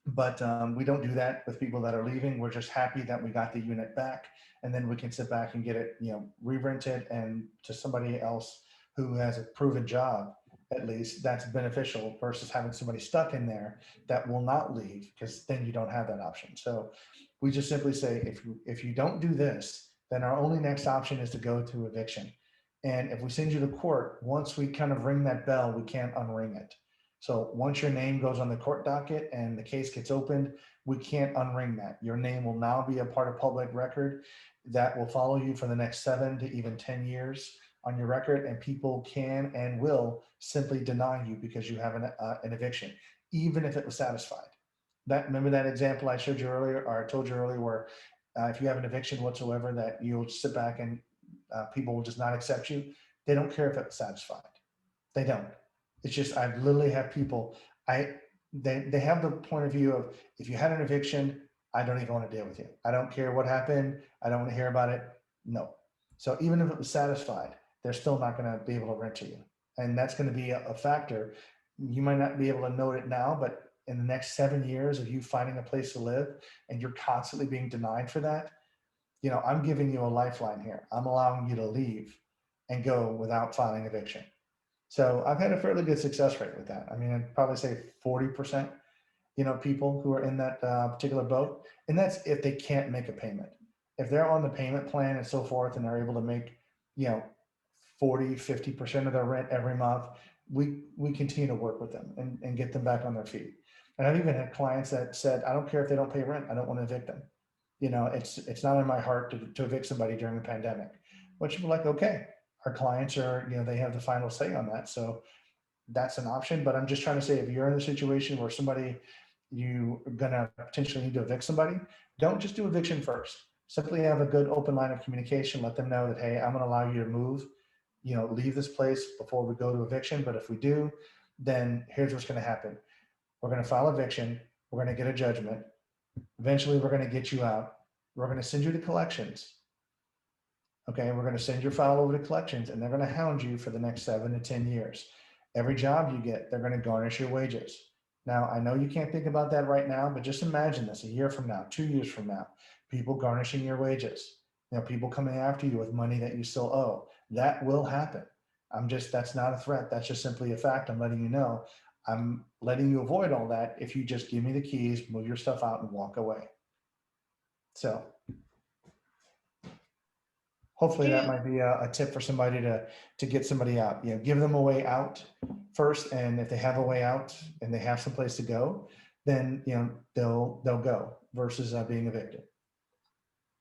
But we don't do that with people that are leaving. We're just happy that we got the unit back, and then we can sit back and get it, re-rented and to somebody else who has a proven job. At least that's beneficial versus having somebody stuck in there that will not leave, because then you don't have that option. So we just simply say, if you don't do this, then our only next option is to go to eviction. And if we send you to court, once we kind of ring that bell, we can't unring it. So once your name goes on the court docket and the case gets opened, we can't unring that. Your name will now be a part of public record that will follow you for the next 7 to even 10 years on your record, and people can and will simply deny you because you have an eviction, even if it was satisfied. Remember that example I showed you earlier, or I told you earlier, where if you have an eviction whatsoever, that you'll sit back and people will just not accept you. They don't care if it was satisfied. They don't. It's just, I've literally had people, they have the point of view of, if you had an eviction, I don't even want to deal with you. I don't care what happened. I don't want to hear about it. No. So even if it was satisfied, they're still not going to be able to rent to you. And that's going to be a factor. You might not be able to note it now, but in the next 7 years of you finding a place to live and you're constantly being denied for that, I'm giving you a lifeline here. I'm allowing you to leave and go without filing eviction. So I've had a fairly good success rate with that. I mean, I'd probably say 40%, people who are in that particular boat. And that's if they can't make a payment. If they're on the payment plan and so forth, and they're able to make, 40, 50% of their rent every month, we continue to work with them and get them back on their feet. And I've even had clients that said, I don't care if they don't pay rent. I don't want to evict them. It's not in my heart to evict somebody during the pandemic, which we're like, okay, our clients are, they have the final say on that. So that's an option. But I'm just trying to say, if you're in a situation where you're going to potentially need to evict somebody, don't just do eviction first. Simply have a good open line of communication. Let them know that, hey, I'm going to allow you to move, leave this place before we go to eviction. But if we do, then here's what's going to happen. We're going to file eviction. We're going to get a judgment. Eventually, we're going to get you out. We're going to send you to collections. Okay, we're going to send your file over to collections, and they're going to hound you for the next 7 to 10 years. Every job you get, they're going to garnish your wages. Now, I know you can't think about that right now, but just imagine this a year from now, 2 years from now, people garnishing your wages, people coming after you with money that you still owe. That will happen. That's not a threat. That's just simply a fact. I'm letting you know. I'm letting you avoid all that if you just give me the keys, move your stuff out, and walk away. So hopefully that might be a tip for somebody to get somebody out. Give them a way out first, and if they have a way out and they have some place to go, then they'll go versus being evicted.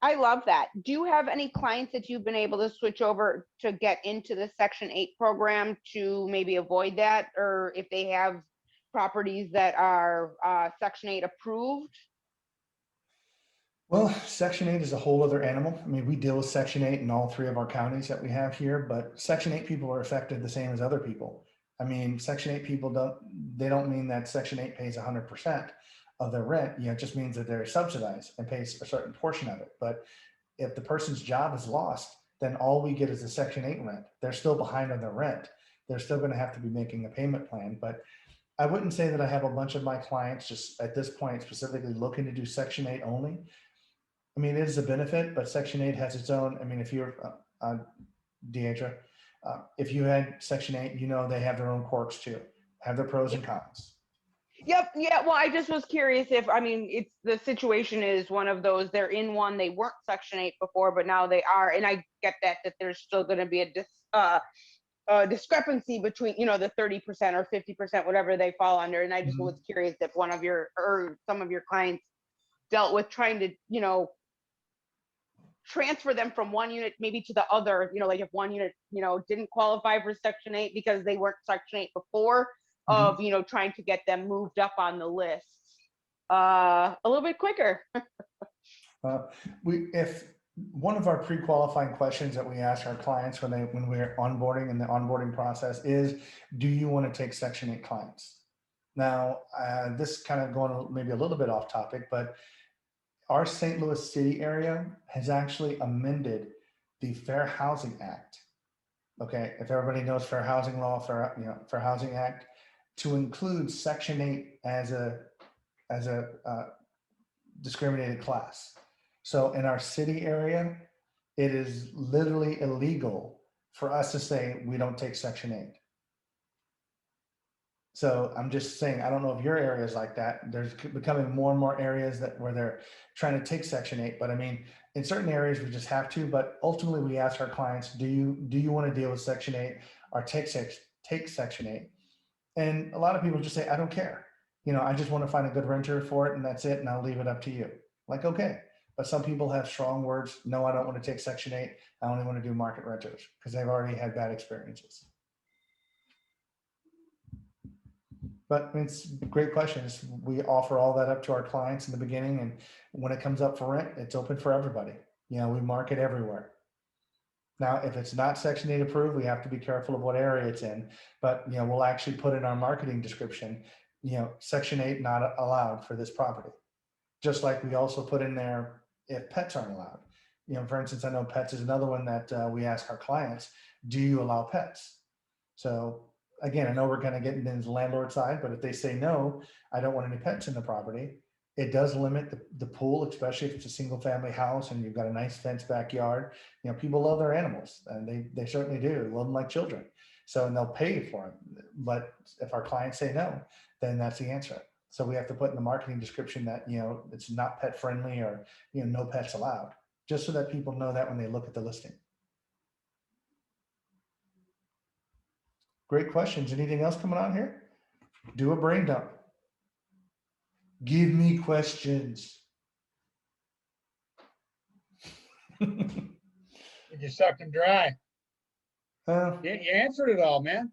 I love that. Do you have any clients that you've been able to switch over to get into the Section 8 program to maybe avoid that, or if they have properties that are Section 8 approved? Well, Section 8 is a whole other animal. I mean, we deal with Section 8 in all 3 of our counties that we have here, but Section 8 people are affected the same as other people. I mean, Section 8 people don't mean that Section 8 pays 100% of their rent. It just means that they're subsidized and pays a certain portion of it. But if the person's job is lost, then all we get is the Section 8 rent. They're still behind on their rent. They're still going to have to be making a payment plan. But I wouldn't say that I have a bunch of my clients just at this point specifically looking to do Section 8 only. I mean, it is a benefit, but Section 8 has its own. I mean, if you're Deidre, if you had Section 8, they have their own quirks too, have their pros and cons. Yep. Yeah. Well, I just was curious it's the situation is one of those, they're in one, they weren't Section 8 before, but now they are. And I get that there's still going to be a discrepancy between, the 30% or 50%, whatever they fall under. And I just was curious if one of your, or some of your clients dealt with trying to, transfer them from one unit maybe to the other, like if one unit, didn't qualify for Section 8 because they weren't Section 8 before, of, trying to get them moved up on the list a little bit quicker. If one of our pre-qualifying questions that we ask our clients when we're onboarding in the onboarding process is, do you want to take Section 8 clients? Now, this kind of going maybe a little bit off topic, but our St. Louis City area has actually amended the Fair Housing Act. Okay, if everybody knows Fair Housing Law, Fair Housing Act, to include Section 8 as a discriminated class. So in our city area, it is literally illegal for us to say we don't take Section 8. So I'm just saying, I don't know if your area is like that. There's becoming more and more areas where they're trying to take Section 8. But I mean, in certain areas we just have to. But ultimately, we ask our clients, do you want to deal with Section 8 or take Section 8? And a lot of people just say, I don't care. I just want to find a good renter for it, and that's it. And I'll leave it up to you. Like, okay. But some people have strong words. No, I don't want to take Section 8. I only want to do market renters because they've already had bad experiences. But it's a great question. We offer all that up to our clients in the beginning. And when it comes up for rent, it's open for everybody. We market everywhere. Now, if it's not Section 8 approved, we have to be careful of what area it's in. But, we'll actually put in our marketing description, Section 8 not allowed for this property. Just like we also put in there if pets aren't allowed. For instance, I know pets is another one that we ask our clients, do you allow pets? So again, I know we're kind of getting into the landlord side, but if they say no, I don't want any pets in the property, It does limit the pool, especially if it's a single family house and you've got a nice fenced backyard. You know, people love their animals and they certainly do, love them like children. So, and they'll pay for them. But if our clients say no, then that's the answer. So we have to put in the marketing description that, you know, it's not pet friendly or, you know, no pets allowed, just so that people know that when they look at the listing. Great questions. Anything else coming on here? Do a brain dump. Give me questions. You sucked them dry. You answered it all, man.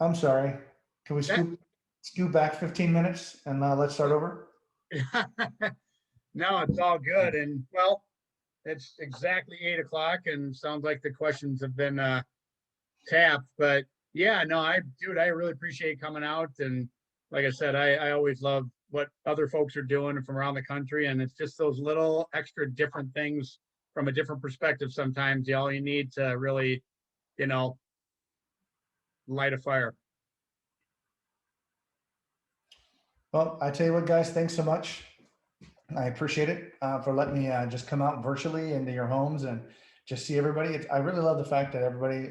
I'm sorry. Can we scoot back 15 minutes and let's start over? No, it's all good. And well, it's exactly 8 o'clock and sounds like the questions have been tapped. But yeah, no, I really appreciate you coming out. And like I said, I always love what other folks are doing from around the country. And it's just those little extra different things from a different perspective sometimes, all you need to really, you know, light a fire. Well, I tell you what, guys, thanks so much. I appreciate it for letting me just come out virtually into your homes and just see everybody. I really love the fact that everybody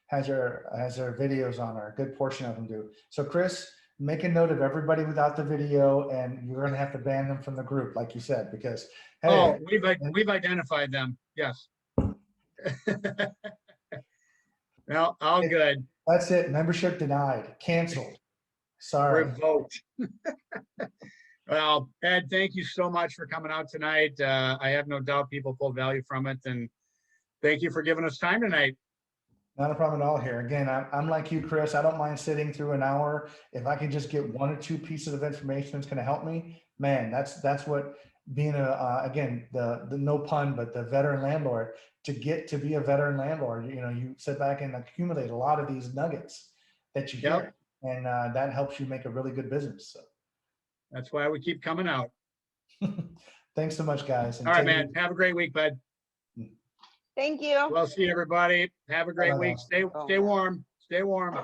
has their videos on, or a good portion of them do. So Chris, make a note of everybody without the video, and you're going to have to ban them from the group, like you said, because hey, Oh, we've identified them. Yes. No, all good. that's it. Membership denied, canceled. Sorry. Revoked. Well, Ed, thank you so much for coming out tonight. I have no doubt people pulled value from it, and thank you for giving us time tonight. Not a problem at all here. Again, I'm like you, Chris. I don't mind sitting through an hour. If I can just get 1 or 2 pieces of information that's going to help me, man, that's what being again, the no pun, but the veteran landlord, to get to be a veteran landlord, you know, you sit back and accumulate a lot of these nuggets that you hear, and that helps you make a really good business. So that's why we keep coming out. thanks so much, guys. All right, man. Have a great week, bud. Thank you. Well, see everybody. Have a great Bye-bye. week. Stay warm. Stay warm.